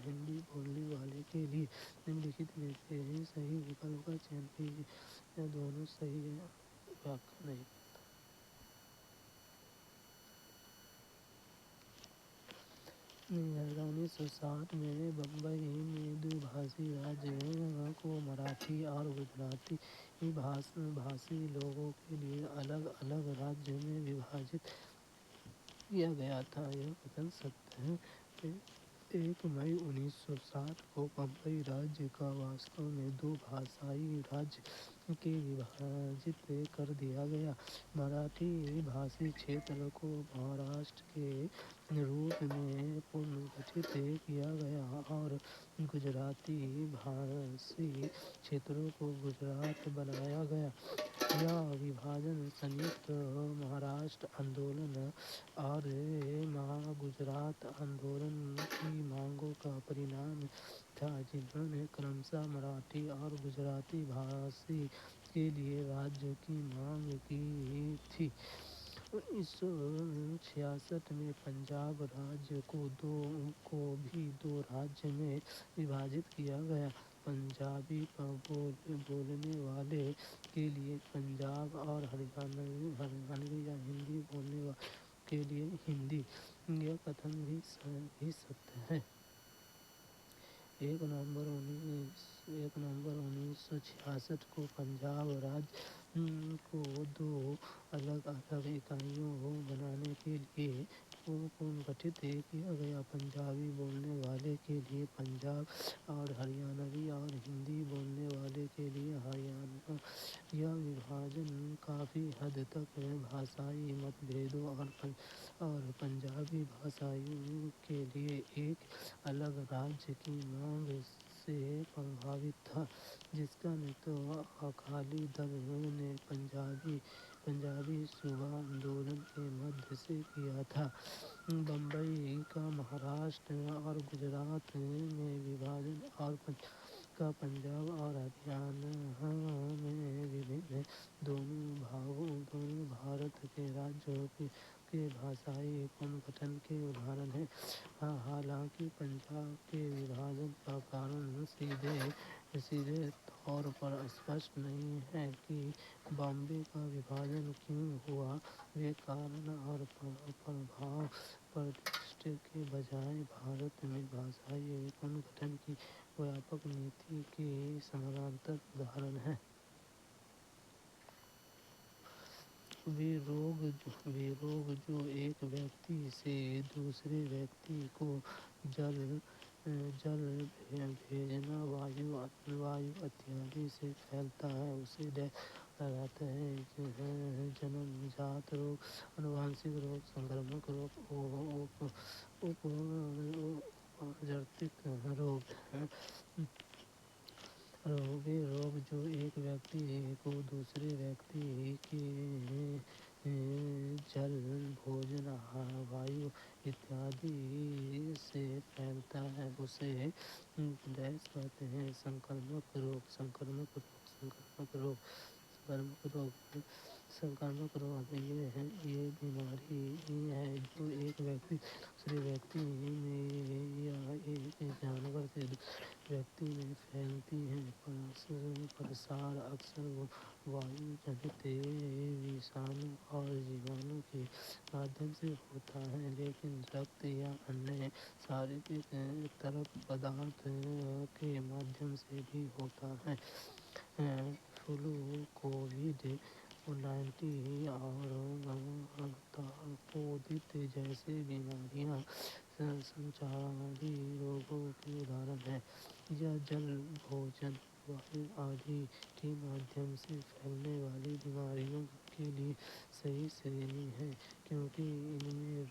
हिंदी बोलने वाले के लिए। निम्नलिखित में से सही विकल्प का चयन कीजिए। यह दोनों सही है, व्याख्या नहीं। 1960 में बम्बई में द्विभाषी राज्य को मराठी और गुजराती भाषी लोगों के लिए अलग अलग राज्य में विभाजित किया गया था। यह कथन सत्य है। 1 मई 1960 को बम्बई राज्य का वास्तव में दो भाषाई राज्य के विभाजित कर दिया गया। मराठी भाषी क्षेत्र को महाराष्ट्र के रूप में पुनर्गठित किया गया और गुजराती भाषी क्षेत्रों को गुजरात बनाया गया। यह विभाजन संयुक्त महाराष्ट्र आंदोलन और महागुजरात आंदोलन की मांगों का परिणाम था, जिन्होंने क्रमशः मराठी और गुजराती भाषी के लिए राज्य की मांग की थी। 1966 में पंजाब राज्य को भी दो राज्य में विभाजित किया गया। पंजाबी बोलने वाले के लिए पंजाब और हरियाणवी या हिंदी बोलने वाले के लिए हिंदी। यह कथन भी सत्य है। 1 नवंबर 1966 को पंजाब राज्य को दो अलग अलग इकाइयों बनाने के लिए पुनर्गठित किया गया। पंजाबी बोलने वाले के लिए पंजाब और हरियाणवी और हिंदी बोलने वाले के लिए हरियाणा। यह विभाजन काफ़ी हद तक भाषाई मतभेदों और पंजाबी भाषियों के लिए एक अलग राज्य की मांग से प्रभावित था, जिसका नेतृत्व अकाली दल ने पंजाबी सूबा आंदोलन के मध्य से किया था। बम्बई का महाराष्ट्र और गुजरात में विभाजन और पंजाब और हरियाणा में विभिन्न दोनों भारत के राज्यों के भाषाई पुनर्गठन के उदाहरण हैं। हालांकि पंजाब के विभाजन का कारण सीधे तौर पर स्पष्ट नहीं है कि बॉम्बे का विभाजन क्यों हुआ। वे कारण और प्रभाव प्रतिष्ठित के बजाय भारत में भाषाई पुनर्गठन की व्यापक नीति के समानांतर उदाहरण हैं। वे रोग जो एक व्यक्ति से दूसरे व्यक्ति को जल भेजना, वायु इत्यादि से फैलता है, उसे कहलाते हैं। जन्मजात रोग, आनुवंशिक रोग, संक्रामक रोग, उपजर्तिक रोग। वे रोग जो एक व्यक्ति को दूसरे व्यक्ति के जल, भोजन, वायु इत्यादि से फैलता है, उसे कहते हैं संक्रामक रोग। संक्रामक रोग ये बीमारी है जो एक व्यक्ति दूसरे व्यक्ति में या एक जानवर से दूसरे व्यक्ति में फैलती है। प्रसार अक्सर वायु जनित विषाणु और जीवाणु के माध्यम से होता है, लेकिन रक्त या अन्य शारीरिक तरल पदार्थ के माध्यम से भी होता है। फ्लू, कोविड-19 और तापोदित जैसे बीमारियां संचारी रोगों के उदाहरण हैं। यह जल, भोजन, वायु आदि के माध्यम से फैलने वाली बीमारियों के लिए सही श्रेणी है, क्योंकि इनमें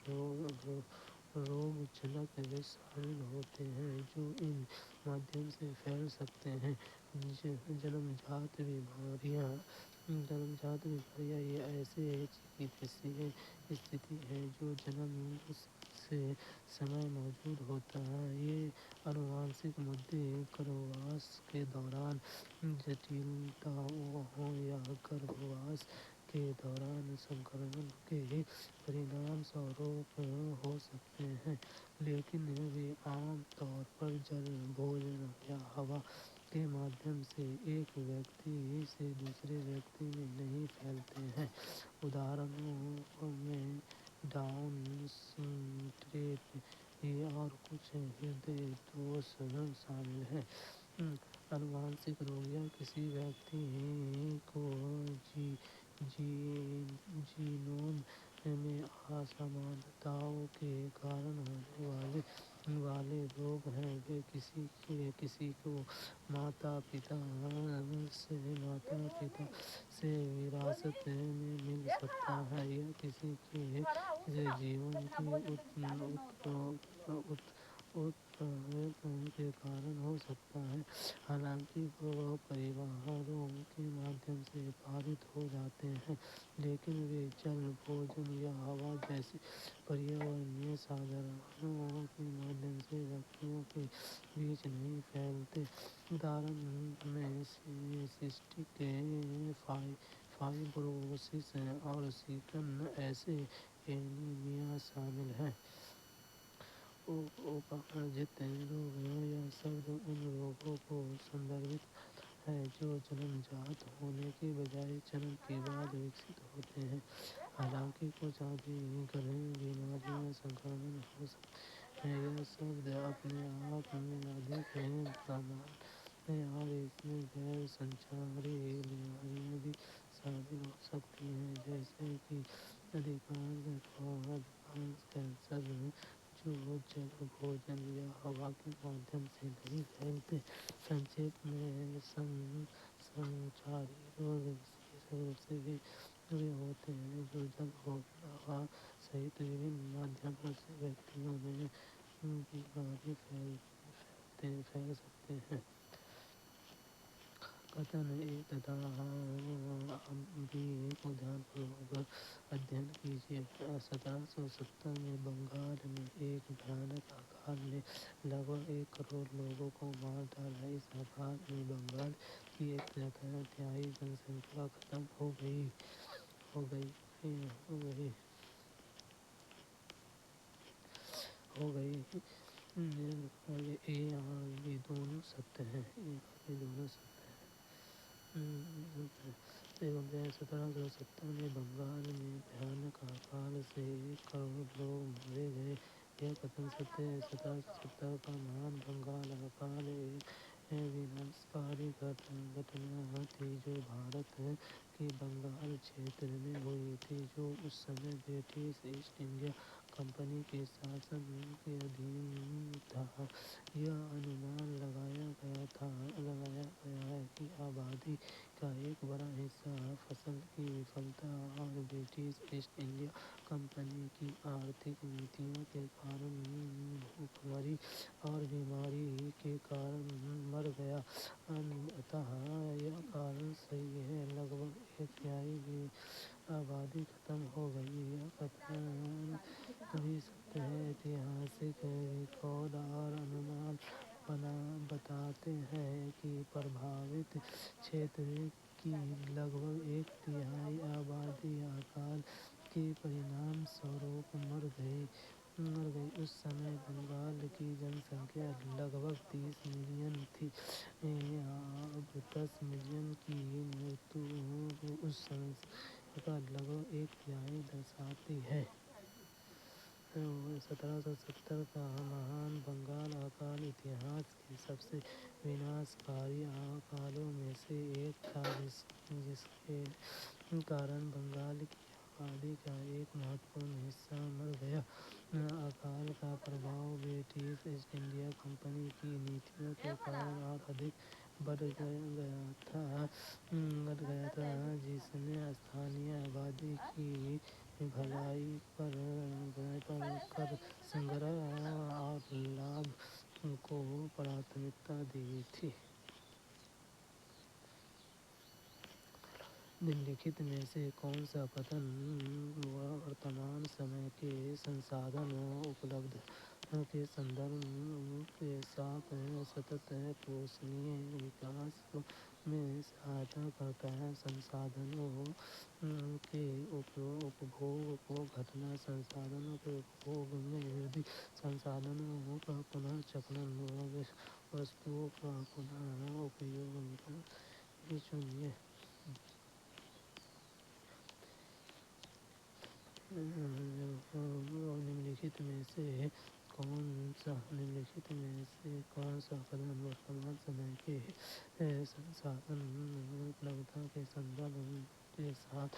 रोगजनक शामिल होते हैं जो इन माध्यम से फैल सकते हैं। जन्मजात बीमारियां ये ऐसे चिकित्सीय स्थिति है जो जन्म से समय मौजूद होता है। ये आनुवंशिक मुद्दे, गर्भवास के दौरान जटिलताओं या गर्भवास के दौरान संक्रमण के परिणाम स्वरूप हो सकते हैं, लेकिन वे आम तौर पर जल, भोजन या हवा के माध्यम से एक व्यक्ति से दूसरे व्यक्ति में नहीं फैलते हैं। उदाहरणों में डाउन सिंड्रोम और कुछ हृदय दोष शामिल हैं। आनुवंशिक रोग किसी व्यक्ति को जीनोम में असमानताओं के कारण होने वाले रोग हैं। वे किसी को माता पिता से विरासत में मिल सकता है या किसी के जीवन की उत्पत्ति के कारण हो सकता है। हालांकि वो परिवारों के माध्यम से पारित हो जाते हैं, लेकिन वे जल, भोजन या हवा जैसे पर्यावरणीय साधनों के माध्यम से व्यक्तियों के बीच नहीं फैलते। उदाहरण में सिस्टिक फाइब्रोसिस और सिकल सेल एनीमिया शामिल हैं। अपराजित रोग यह शब्द उन रोगों को संदर्भित करता है जो जन्मजात होने के बजाय जन्म के बाद विकसित होते हैं। हालांकि कुछ अधिग्रहण बीमारियां संक्रामक हो सकती हैं। यह शब्द अपने आप में अधिक प्रमाण है और इसमें गैर संचारी बीमारियां भी शामिल हो सकती हैं, जैसे कि अधिकांश कैंसर जो जल, भोजन या हवा के माध्यम से नहीं फैलते। संक्षेप में, संचारी रोग विशेष रूप से वे होते हैं जो जल, भोजन, हवा सहित विभिन्न माध्यमों से व्यक्तियों में बीमारी फैल सकते हैं। कथन एक तथा बी को ध्यानपूर्वक अध्ययन कीजिए। 1770 में बंगाल में एक भयानक अकाल ने लगभग 1 करोड़ लोगों को मार डाला। इस अकाल में बंगाल की 1/3 जनसंख्या खत्म हो गई। ए और बी दोनों सत्य हैं। 1770 में बंगाल में भयानक अकाल से 1 करोड़ लोग मारे गए। यह कथन सत्य है। 1770 का महान बंगाल अकाल एक विनाशकारी घटना थी जो भारत के बंगाल क्षेत्र में हुई थी, जो उस समय ब्रिटिश ईस्ट इंडिया कंपनी के शासन के अधीन था। यह अनुमान लगाया गया है कि आबादी का एक बड़ा हिस्सा फसल की विफलता और ब्रिटिश ईस्ट इंडिया कंपनी की आर्थिक नीतियों के कारण, भूखमरी और बीमारी के कारण मर गया। अतः यह कारण सही है, लगभग 1/3 की आबादी खत्म हो गई। यह कथन भी सत्य है। ऐतिहासिक रिकॉर्ड और अनुमान बताते हैं कि प्रभावित क्षेत्र کی لگ بھگ ایک تہائی آبادی اکال کے بنیاد سوروپ مر گئی۔ اس سمے بنگال کی جن سنکھیا لگ بھگ 30 ملین تھی۔ اب 10 ملین کی مرتیو اس جن سنکھیا کا لگ بھگ ایک تہائی درشاتی ہے۔ 1770 کا مہان بنگال اکال اتہاس کے سب سے وناشکاری اکالوں میں سے ایک تھا، جس کے کارن بنگال کی آبادی کا ایک مہتوپورن حصہ مر گیا۔ اکال کا پربھاؤ برٹش ایسٹ انڈیا کمپنی کی نیتیوں کے کارن اور ادھک بڑھ گیا تھا، جس نے استھانیہ آبادی کی بھلائی پر کر سنگرہ اور لابھ کو پراتھمکتا دی تھی۔ نمنلکھت میں سے کون سا کتھن ورتمان سمے کے سنسادن اپلبدھتا کے سندربھ کے ساتھ سطت پوشنیہ وکاس میں سہایتا کرتا ہے؟ سنسادنوں کے اپبھوگ کو گھٹانا، سنسادنوں کے اپبھوگ میں وردھی، سنسادنوں کا پنہ چکرن، وستوؤں کا پنہ اپیوگ۔ چنیے۔ نمنلکھت میں سے کون سا کتھن ورتمان سمے کے سنسادن اپلبدھتا کے سندربھ کے ساتھ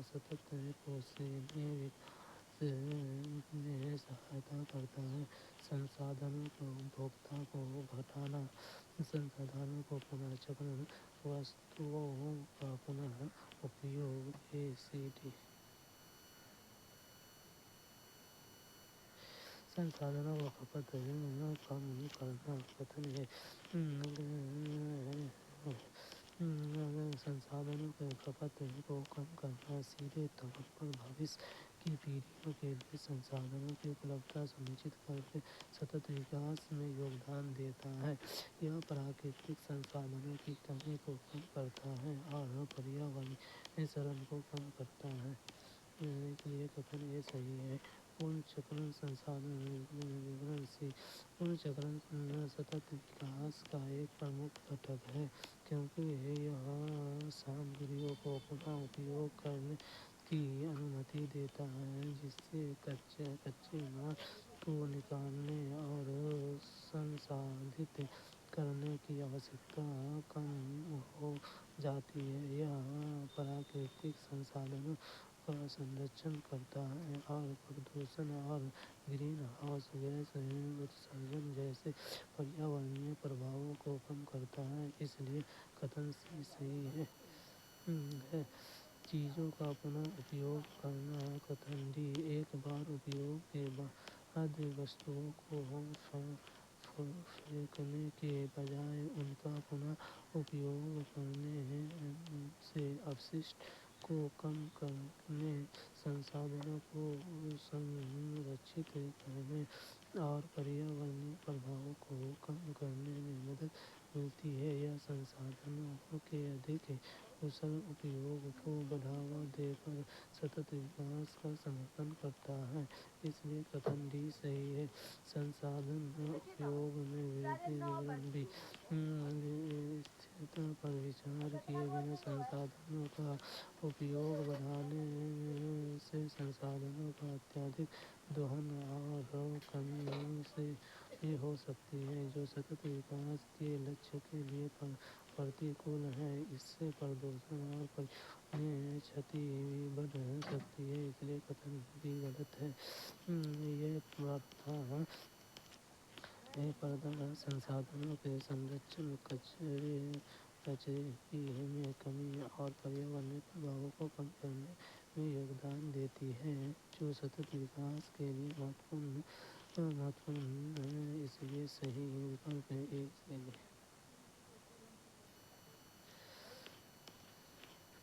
سطت پوشنیہ وکاس میں سہایتا کرتا ہے؟ سنسادنوں کے اپبھوگ کو گھٹانا، سنسادنوں کا پنہ چکرن، وستوؤں کا پنہ اپیوگ۔ ACD۔ سنسادنوں کی کھپت کم کرنا۔ کتھن یہ سنسادنوں کی کھپت کو کم کرنا سیدھے طور پر بھوشیہ کی پیڑھیوں کے لیے سنسادنوں کی اپلبدھتا سنسچت کر کے سطت وکاس میں یوگدان دیتا ہے۔ یہ پراکرتک سنسادنوں کی کمی کو کم کرتا ہے اور پریاورنیہ شرم کو کم کرتا ہے، اس لیے کتھن اے صحیح ہے۔ پورن چکرن سنسادن وترن سے پورن چکرن سطت وکاس کا ایک پرمکھ گھٹک ہے، کیونکہ یہ سامگریوں کو پنہ اپیوگ کرنے کی انومتی دیتا ہے، جس سے کچے مال کو نکالنے اور سنسادھت کرنے کی آوشکتا کم ہو جاتی ہے۔ یہ پراکرتک سنسادنوں کا سنرکشن کرتا ہے اور پردوشن اور گرین ہاؤس گیس اتسرجن جیسے پریاورنیہ پربھاؤوں کو کم کرتا ہے، اس لیے کتھن سی صحیح ہے۔ چیزوں کا پنہ اپیوگ کرنا۔ کتھن ڈی، ایک بار اپیوگ کے بعد وستوؤں کو پھینکنے کے بجائے ان کا پنہ اپیوگ کرنے سے اپششٹ کو کم کرنے، سنسادنوں کو سنرکشت کرنے اور پریاورنیہ پربھاؤوں کو کم کرنے میں مدد ملتی ہے۔ یہ سنسادنوں کے ادھک کشل اپیوگ کو بڑھاوا دے کر سطت وکاس کا سمرتھن کرتا ہے، اس لیے کتھن ڈی صحیح ہے۔ سنسادن اپیوگ میں وردھی وترن بھی۔ استھرتا پر وچار کیے بنا سنسادنوں کا اپیوگ بڑھانے سے سنسادنوں کا اتیادک دوہن اور کمی سے یہ ہو سکتی ہے، جو سطت وکاس کے لکشیہ کے لیے پرتیکول ہے۔ اس سے پردوشن اور پریاورنیہ چھتی بھی بڑھ سکتی ہے، اس لیے کتھن بی غلط ہے۔ یہ پردہ سنسادنوں کے سنرکشن، کچرے میں کمی اور پریاورنیہ پربھاؤوں کو کم کرنے میں یوگدان دیتی ہے، جو سطت وکاس کے لیے مہتوپورن ہے، اس لیے صحیح وکلپ ہے اے سے ڈی۔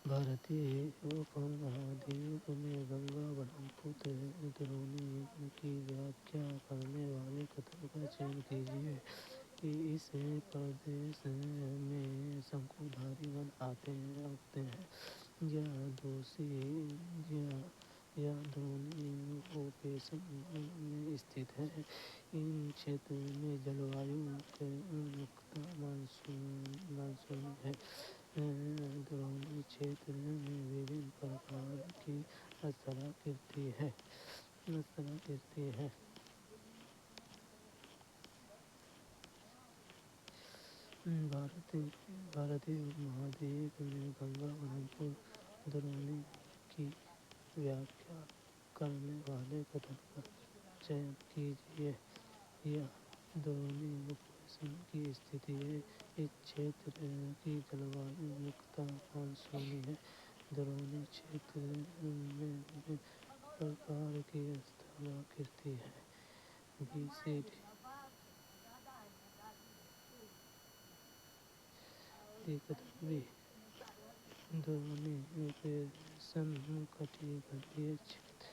بھارتیہ اپ مہادویپ میں گنگا برہم پتر درونی کی ویاکھیا کرنے والے کتھن کا چین کیجیے۔ اس پردیش میں شنکودھاری ون اگتے ہیں۔ یہ درونی اوپیشن میں استھت ہے۔ ان چھیتروں میں جلوایو مکتا مانسونی ہے۔ درونی چھیتر میں وبھن پرکار کی استھلاکرتی ہے۔ بھارتی اپ مہادویپ میں گنگا برہمپتر درونی کی ویاکھیا کرنے والے کتھن کا چین کیجیے۔ یہ درونی اوپیشن کی استھتی ہے۔ اس چھیتر کی جلوایو مکتا مانسونی ہے۔ درونی چھیتر میں وبھن پرکار کی استھلاکرتی ہے۔ BCD کتھن بھی درونی اوپیشن کٹیبندھیہ چھیتر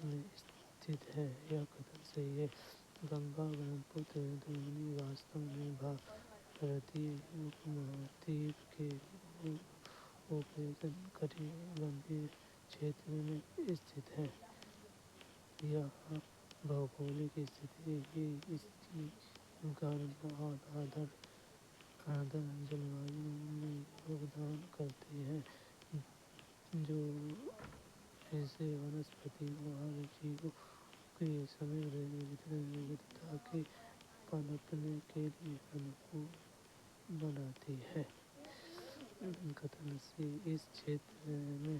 میں استھت ہے۔ یہ کتھن صحیح ہے۔ گنگا برہمپتر درونی واستو میں بھارتی اپ مہادویپ کے اشن کٹیبندھیہ چھیتر میں استھت ہے۔ یہ بھوگولک استھتی ہی اس کی گرم اور آردر جلوایو میں یوگدان کرتی ہے، جو اسے ونسپتیوں اور جیووں کی سمگر وودھتا کے پنپنے کے لیے انوکول بناتی ہے۔ کتھن سی اس چھیتر میں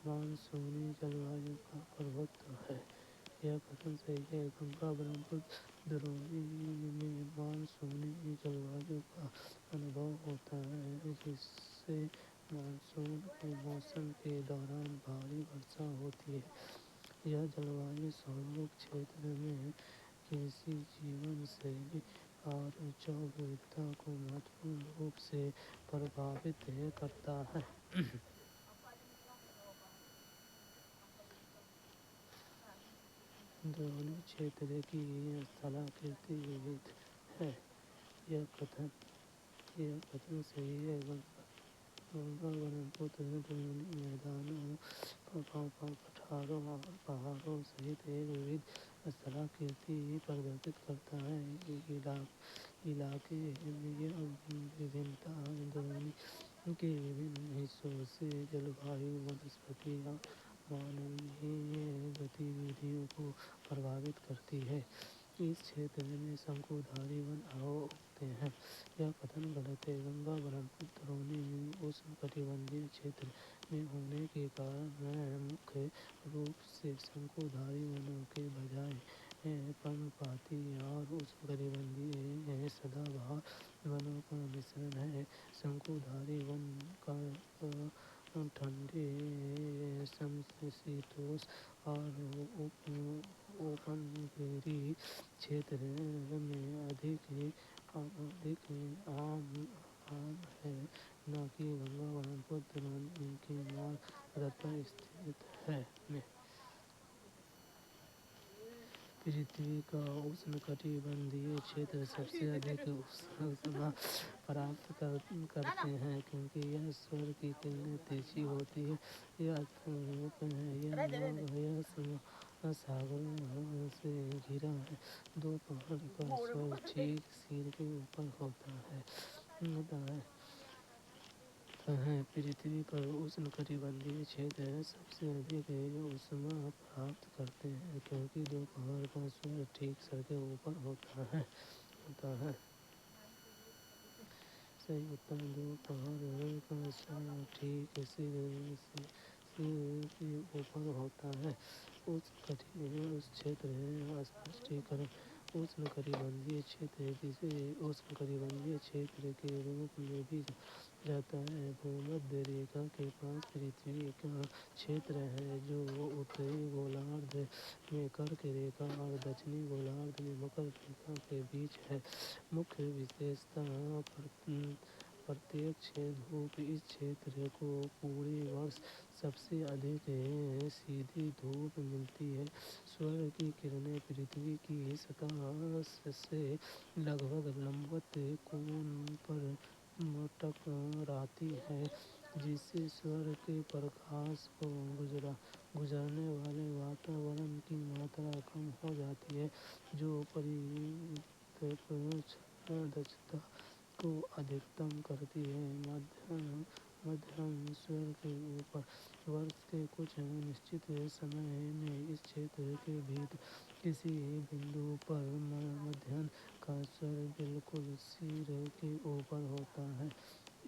مانسونی جلوایو کا پربھوتو ہے۔ یہ کتھن صحیح ہے۔ گنگا برہمپتر درونی میں مانسونی جلوایو کا انبھو ہوتا ہے، جس سے مانسون کے موسم کے دوران بھاری برسا ہوتی ہے۔ یہ جلوایو سوروپ چھیتر میں کرشی، جیون شیلی اور جیو وودھتا کو مہتوپورن روپ سے پربھاوت کرتا ہے۔ درونی چھیتر کی استھلاکرتی وودھ ہے۔ یہ کتھن صحیح ہے۔ گنگا برہمپتر درونی میدانوں، پٹھاروں اور پہاڑوں سہت ایک وودھ استھلاکرتی پردرشت کرتا ہے۔ علاقے میں یہ وبھنتا درونی کے وبھن حصوں سے جلوایو، ونسپتی اور مانویہ گتیودھیوں کو پربھاوت کرتی ہے۔ اس چھیتر میں شنکودھاری ون اگتے ہیں۔ یہ کتھن غلط ہے۔ گنگا برہمپتر درونی اشن کٹیبندھیہ چھیتر میں ہونے کے کارن مکھیہ روپ سے شنکودھاری ونوں کے بجائے پرنپاتی اور اشن کٹیبندھیہ سدا بہار ونوں کا مشرن ہے۔ شنکودھاری ون ٹھنڈے سمشیتوشن اور اپنگیری چھیتر میں ادھک عام ہے، نہ کہ گنگا برہمپتر درونی کے مارگ اگر پر استھت ہے۔ میں پرتھوی کا اشن کٹیبندھیہ چھیتر سب سے ادھک اشنتا پراپت کرتے ہیں، کیونکہ یہ سورج کی کرنیں ترچھی ہوتی ہیں۔ یہ ارتھروپ ہے۔ یہ مہا ساگروں سے گھرا ہے۔ دوپہر کا سورج ٹھیک سر کے اوپر ہوتا ہے۔ پرتھوی پر اشن کٹیبندھیہ چھیتر سب سے ادھک اشنا پراپت کرتے ہیں، کیونکہ دوپہر کا سورج ٹھیک سر کے اوپر ہوتا ہے۔ صحیح اتر۔ دوپہر کا سورج ٹھیک سر کے اوپر ہوتا ہے۔ چھیتر اسپشٹیکرن۔ اشن کٹیبندھیہ چھیتر، جسے اشن کٹیبندھیہ چھیتر کے روپ میں بھی جانا جاتا ہے، بھومدھیہ ریکھا کے پاس پرتھوی کا چھیتر ہے، جو اتری گولاردھ میں کرک ریکھا اور دکشنی گولاردھ میں مکر ریکھا کے بیچ ہے۔ مکھیہ وشیشتا प्रत्यक्ष धूप इस क्षेत्र को पूरे वर्ष सबसे अधिक सीधी धूप मिलती है। सूर्य की किरणें पृथ्वी की सतह से लगभग लंबवत कोण पर टकराती है, जिससे सूर्य के प्रकाश को गुजरने वाले वातावरण की मात्रा कम हो जाती है, जो परितप दक्षता को अधिकतम करती है। मध्यम सूर्य के ऊपर वर्ष के कुछ निश्चित समय में इस क्षेत्र के भीतर किसी बिंदु पर मध्याह्न का सूर्य बिल्कुल सिर के ऊपर होता है।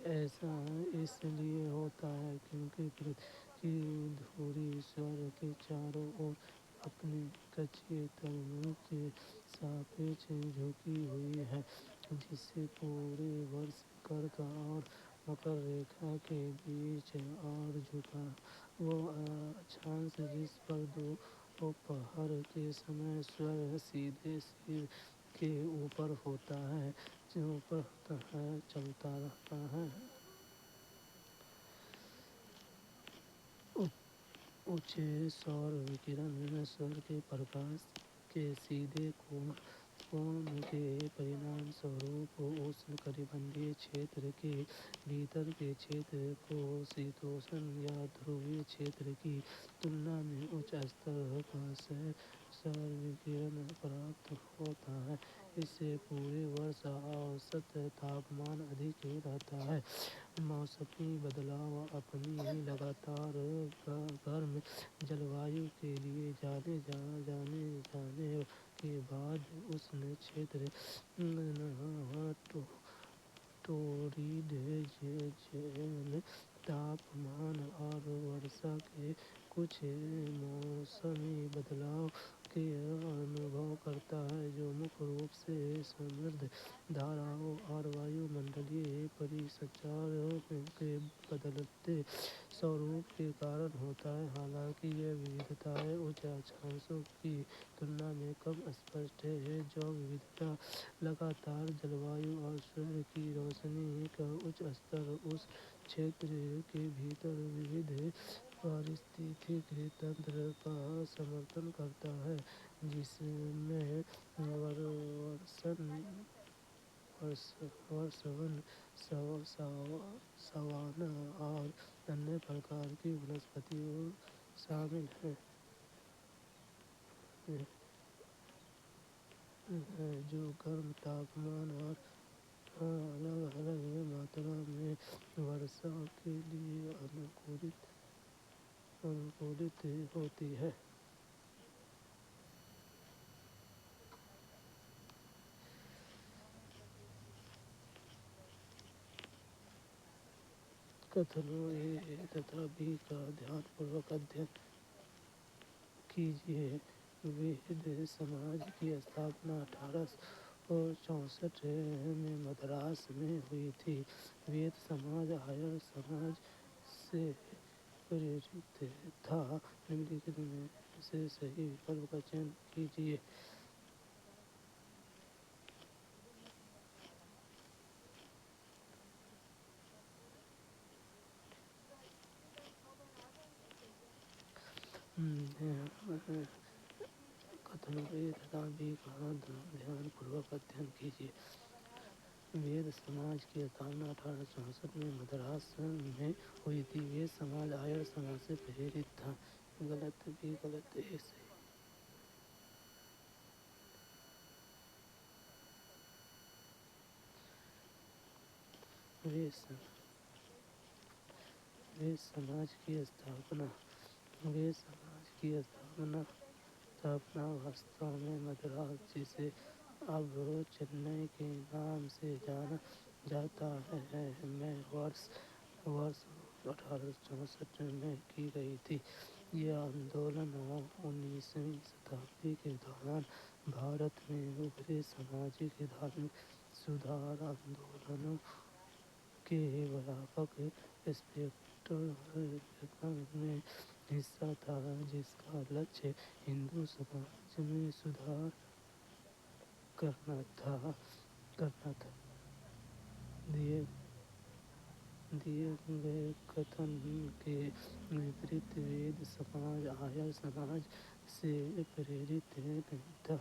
ऐसा इसलिए होता है क्योंकि पृथ्वी की धुरी सूर्य के चारों ओर अपने कक्षीय तल के सापेक्ष झुकी हुई है, जिससे पूरे वर्ष कर्क और मकर रेखा के बीच और झुका वो अक्षांश जिस पर दोपहर के समय सूर्य सीधे सिर के ऊपर होता है, चलता रहता है। उच्च सौर विकिरण सूर्य के प्रकाश के सीधे कोण के परिणाम स्वरूप उष्णकटिबंधीय क्षेत्र के भीतर के क्षेत्र को शीतोष्ण या ध्रुवीय क्षेत्र की तुलना में उच्च स्तर का सौर विकिरण प्राप्त होता है। इससे पूरे वर्ष औसत तापमान अधिक रहता है। मौसमी बदलाव अपनी लगातार गर्म जलवायु के लिए जाने के बाद उष्ण क्षेत्र टोरिड जल तापमान और वर्षा के कुछ मौसमी बदलाव के अनुभव करता है, जो मुख्य रूप से समृद्ध धाराओं और वायुमंडलीय परिसंचार के बदलते स्वरूप के कारण होता है। हालांकि यह विविधताएं उच्च अक्षांशों की तुलना में कम स्पष्ट है। जो विविधता लगातार जलवायु और सूर्य की रोशनी का उच्च स्तर उस क्षेत्र के भीतर विविध पारिस्थितिक तंत्र का समर्थन करता है, जिसमें वर्षावन, सवाना और अन्य प्रकार की वनस्पतियां शामिल हैं, जो गर्म तापमान और अलग अलग मात्रा में वर्षा के लिए अनुकूलित होती है। कथनों ए तथा बी का ध्यानपूर्वक अध्ययन कीजिए। वेद समाज की स्थापना 1864 में मद्रास में हुई थी। वेद समाज आर्य समाज से प्रेरित था। निम्नलिखित में से सही विकल्प का चयन कीजिए। कथनों ए तथा बी का ध्यानपूर्वक अध्ययन कीजिए। वेद समाज की स्थापना 1864 में मद्रास में हुई थी। वेद समाज आर्य समाज से प्रेरित था। गलत, बी गलत, ए सही। वेद समाज की स्थापना वास्तव में मद्रास, जिसे अब चेन्नई के नाम से जाना जाता है, में वर्ष 1864 में की गई थी। यह आंदोलन 19वीं शताब्दी के दौरान भारत में उभरे सामाजिक धार्मिक सुधार आंदोलनों के व्यापक स्पेक्ट्रम में हिस्सा था, जिसका लक्ष्य हिंदू समाज में सुधार करना था। दिए गए कथन के विपरीत वेद समाज आर्य समाज से प्रेरित नहीं था।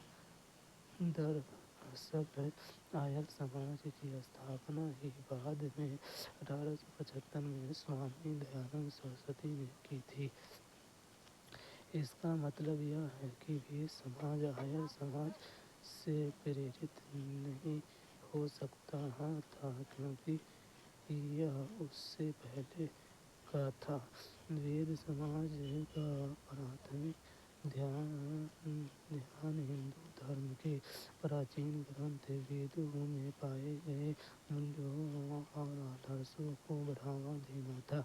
दरअसल आर्य समाज की स्थापना ही बाद में 1875 में स्वामी दयानंद सरस्वती ने की थी। इसका मतलब यह है कि वेद समाज आर्य समाज से प्रेरित नहीं हो सकता था, क्योंकि यह उससे पहले का था। वेद समाज का प्राथमिक ध्यान हिंदू धर्म के प्राचीन ग्रंथ वेदों में पाए गए मूल्यों और आदर्शों को बढ़ावा देना था।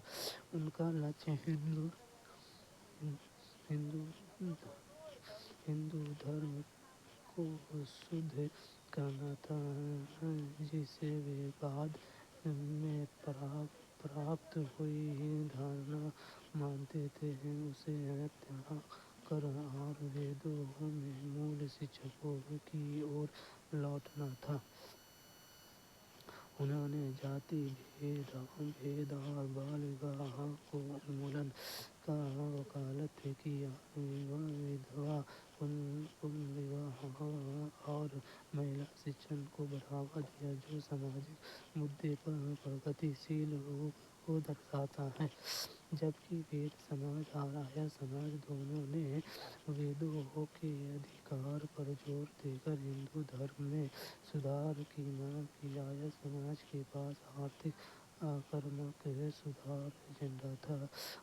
उनका लक्ष्य हिंदू धर्म को शुद्ध करना था, जिसे वे बाद में प्राप्त हुई धारणा मानते थे उसे त्याग कर और वेदों में मूल शिक्षकों की ओर लौटना था। उन्होंने जाति भेद और बाल विवाह को उन्मूलन का वकालत किया। विधवा पुनर्विवाह और महिला शिक्षण को बढ़ावा दिया, जो सामाजिक मुद्दे पर प्रगतिशील रूप को दर्शाता है। जबकि वेद समाज और आर्य समाज दोनों ने वेदों के अधिकार पर जोर देकर हिंदू धर्म में सुधार की मांग की। आर्य समाज के पास आर्थिक आक्रामक सुधार एजेंडा था।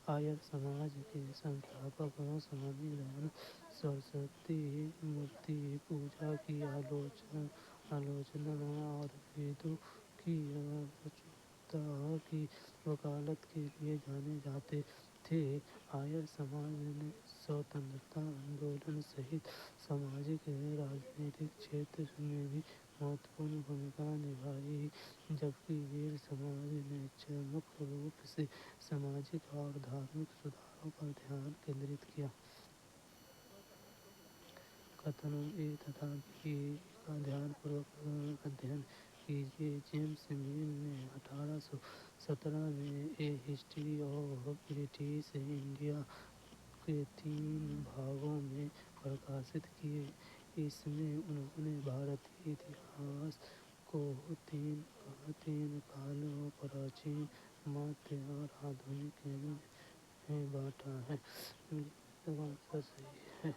आर्य समाज के संस्थापक स्वामी दयानंद सरस्वती मूर्ति पूजा की आलोचना और वेदों की अचूकता की वकालत के लिए जाने जाते थे। आर्य समाज ने स्वतंत्रता आंदोलन सहित सामाजिक राजनीतिक क्षेत्र में भी महत्वपूर्ण भूमिका निभाई, जबकि वेद समाज ने मुख्य रूप से सामाजिक और धार्मिक सुधारों पर ध्यान केंद्रित किया। कथनों ए तथा बी का ध्यानपूर्वक अध्ययन कीजिए। जेम्स मिल ने 1817 में ए हिस्ट्री ऑफ ब्रिटिश इंडिया के 3 भागों में प्रकाशित किए। इसमें उन्होंने भारतीय इतिहास को तीन कालों प्राचीन, मध्य और आधुनिक में बांटा है। सही है।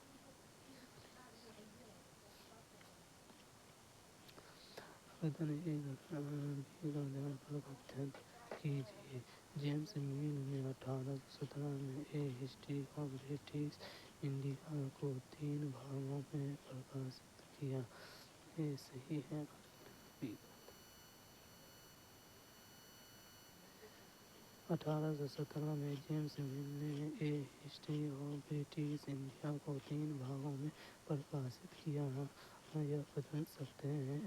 कथन ए तथा बी का ध्यानपूर्वक अध्ययन कीजिए। जेम्स मिल ने 1817 में ए हिस्ट्री ऑफ ब्रिटिश इंडिया को 3 भागों में प्रकाशित किया। ये सही है। 1817 में जेम्स मिल ने ए हिस्ट्री ऑफ ब्रिटिश इंडिया को 3 भागों में प्रकाशित किया। यह कथन सत्य है।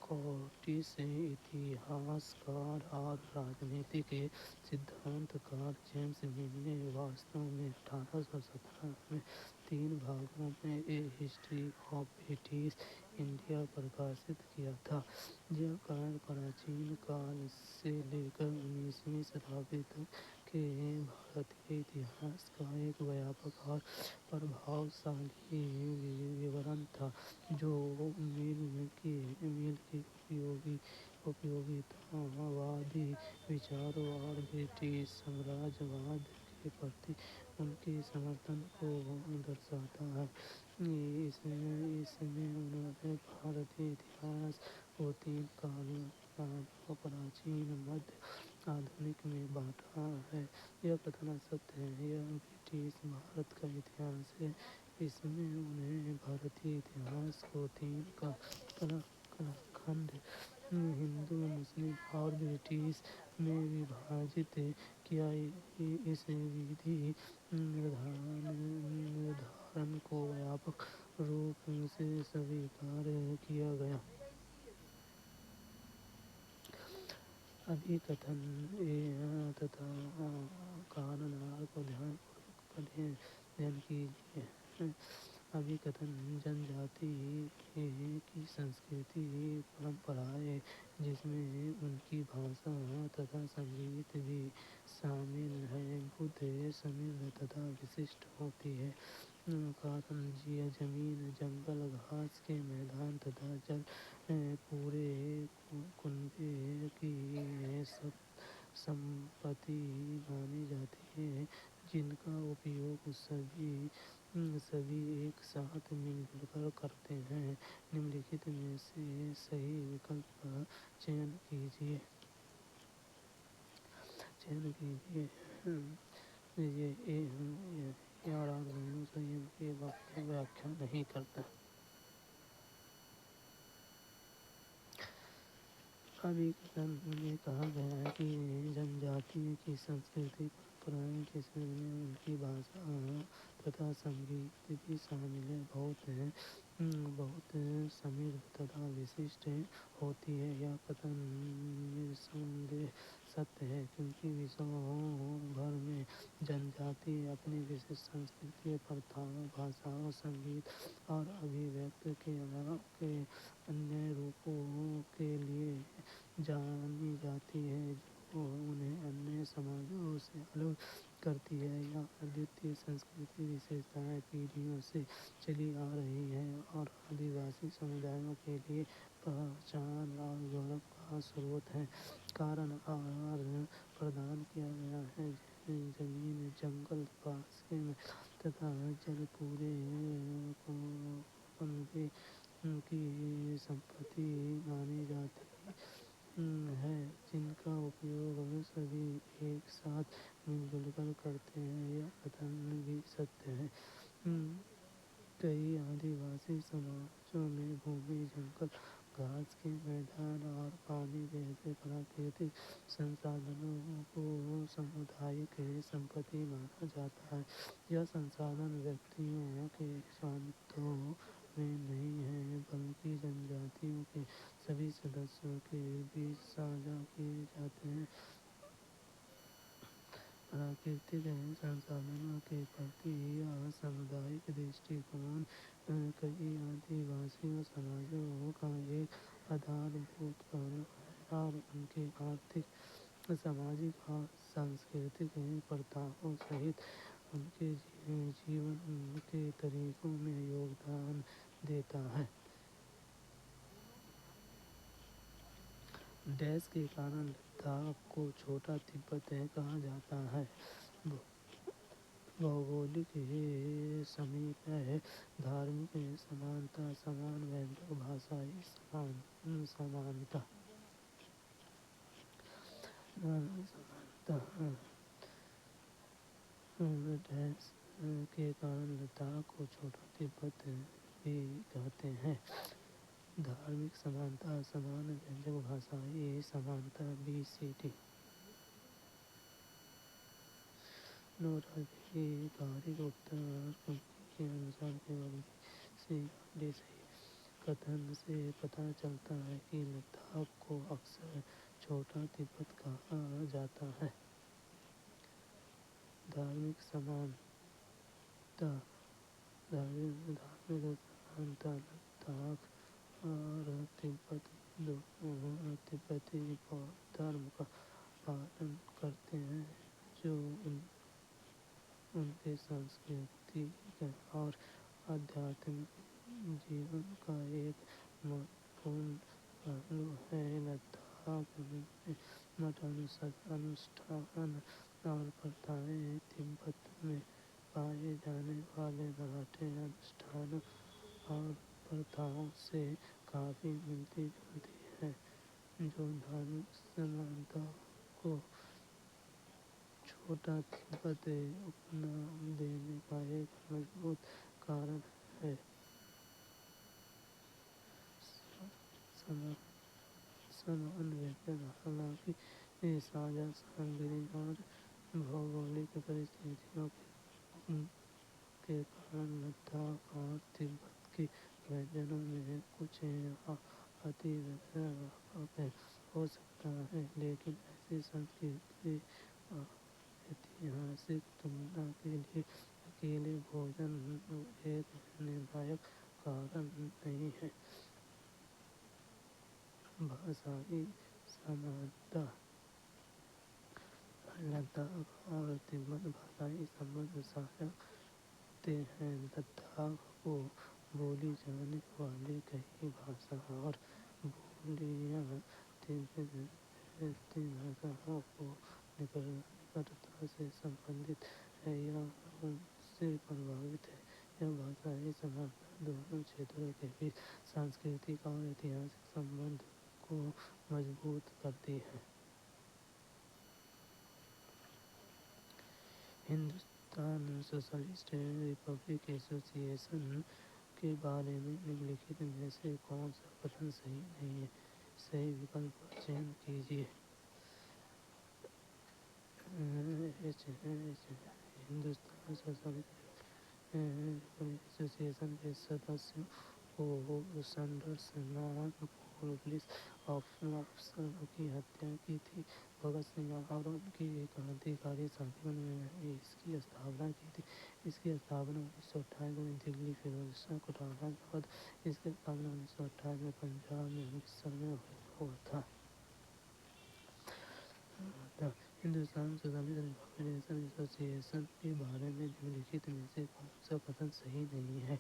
स्कॉटिश इतिहासकार और राजनीतिक सिद्धांतकार जेम्स मिल ने वास्तव में 1817 में 3 भागों में ए हिस्ट्री ऑफ ब्रिटिश इंडिया प्रकाशित किया था। यह कार्य प्राचीन काल से लेकर 19वीं शताब्दी तक के भारतीय इतिहास का एक व्यापक और प्रभावशाली विवरण था, जो मिल के उपयोगितावादी विचारों और ब्रिटिश साम्राज्यवाद के प्रति उनके समर्थन को दर्शाता है। इसमें उन्होंने भारतीय इतिहास को 3 कालों प्राचीन, मध्य, आधुनिक में बांटा है। यह कथन सत्य है। यह ब्रिटिश भारत का इतिहास है। इसमें उन्होंने भारतीय इतिहास को 3 कालखंड, हिंदू, मुस्लिम और ब्रिटिश में विभाजित किया। इस विधि निर्धारण को व्यापक रूप से स्वीकार किया गया। अभी कथन ए तथा कारण आर को ध्यानपूर्वक अध्ययन कीजिए। حقیقتاً جنجاتی کی سنسکرتی پرمپرائیں جس میں ان کی بھاشا تتھا سنگیت بھی شامل ہے بدھ سمردھ تتھا وششٹ ہوتی ہے، کارن زمین، جنگل، گھاس کے میدان تتھا جل پورے کنبے کی سمپتی مانی جاتی ہے جن کا اپیوگ سبھی ایک ساتھ مل جل کر کرتے ہیں۔ نمنلکھت میں سے صحیح وکلپ کا چین کیجیے۔ یہ آر وینو سنیم کی ویاکھیا نہیں کرتا۔ حقیقتاً یہ کہا گیا ہے کہ جنجاتی کی سنسکرتی پرمپرائیں جس میں ان کی بھاشا تتھا سنگیت بھی شامل ہے بہت سمردھ تتھا وششٹ ہوتی ہے۔ یہ کتھن نرسندیہ ستیہ ہے، کیونکہ وشو بھر میں جنجاتی اپنی وششٹ سنسکرتی، پرتھاؤں، بھاشاؤں، سنگیت اور ابھیویکتی کے انیہ روپوں کے لیے جانی جاتی ہے جو انہیں انیہ سماجوں سے الگ کرتی ہے۔ یہ ادویتی سنسکرتی وشیشتائیں پیڑھیوں سے چلی آ رہی ہیں اور آدیواسی سمودایوں کے لیے پہچان اور گورو کا سروت ہیں۔ کارن آر پردان کیا گیا ہے، زمین، جنگل، گھاس کے میدان تتھا جل پورے کنبے کی سمپتی مانی جاتی ہے جن کا اپیوگ سبھی ایک ساتھ مل جل کر کرتے ہیں۔ یہ کتھن بھی ستیہ ہے۔ کئی آدیواسی سماجوں میں بھومی، جنگل، گھاس کے میدان اور پانی جیسے پراکرتک سنسادھنوں کو سمودائک سمپتی مانا جاتا ہے۔ یہ سنسادھن ویکتیوں کے سواتوں میں نہیں ہیں بلکہ جنجاتیوں کے سبھی سدسیوں کے بیچ ساجھا کیے جاتے ہیں۔ پراکرتک سنسادھنوں کے پرتی یہ سامودائک درشٹی کون کئی آدیواسی سماجوں کا ایک آدھار بھوت پہلو ہے اور ان کے آرتھک، سماجک اور سانسکرتک پرتھاؤں سہت ان کے جیون کے طریقوں میں یوگدان دیتا ہے۔ ڈیش کے کارن لداخ کو چھوٹا تبت کہا جاتا ہے۔ بھوگولک سمیپ ہے، دھارمک سمانتا، سمان ویدک، بھاشائی سمانتا ڈیش کے کارن لداخ کو چھوٹا تبت بھی کہتے ہیں۔ دھارمک سمانتا، سمان ویدک، بھاشائی سمانتا BCD نورادھیکارک اتر کنڈلی کے انوسار کیول BCD کتھن سے پتہ چلتا ہے کہ لداخ کو اکثر چھوٹا تبت کہا جاتا ہے۔ دھارمک سمانتا لداخ اور تبت دونوں تبتی بودھ دھرم کا پالن کرتے ہیں جو ان کے سانسکرتک اور آدھیاتمک جیون کا ایک مہتوپورن پہلو ہے۔ لداخ میں مٹھ انوشٹھان اور پرتھائیں تبت میں پائے جانے والے مراٹھی انوشٹھانوں اور پرتھاؤں سے کافی ملتی جلتی ہیں، جو دھارمک سمانتا کو چھوٹا تبت اپنام دینے کا ایک مضبوط کارن ہے۔ سمان ویدک حالانکہ ساجھا سامگری اور بھوگولک پرستھتیوں کے کارن لداخ اور تبت کے ویجنوں میں کچھ آتی فرق ہو سکتا ہے، لیکن ایسی سنسکرتی اور ایتہاسک تلنا کے لیے अकेले भोजन एक निर्णायक कारण नहीं है। भाषाई समानता। लद्दाख और तिब्बत भाषाई संबंध साझा करते हैं। लद्दाख को बोली जाने वाली कई भाषा और बोलियाँ तिब्बती भाषाओं को निकटता से संबंधित है या उनसे प्रभावित है। यह भाषाई समानता दोनों क्षेत्रों के बीच सांस्कृतिक और ऐतिहासिक संबंध को मजबूत करती है। हिंदुस्तान सोशलिस्ट रिपब्लिक एसोसिएशन के बारे में निम्नलिखित में से कौन सा कथन सही नहीं है? सही विकल्प का चयन कीजिए। हिंदुस्तान सोशलिस्ट रिपब्लिक एसोसिएशन के सदस्यों को सैंडर्स नाम पुलिस अफसर की हत्या की थी। भगत सिंह और उनके एक अधिकारी साथियों ने इसकी स्थापना की थी। इसकी स्थापना 1928 में दिल्ली फिरोज शाह कोटला के बाद इसकी स्थापना 1928 में पंजाब में अमृतसर में हुआ था। हिंदुस्तान सोशलिस्ट रिपब्लिक एसोसिएशन के बारे में निम्नलिखित में से कौन सा कथन सही नहीं है?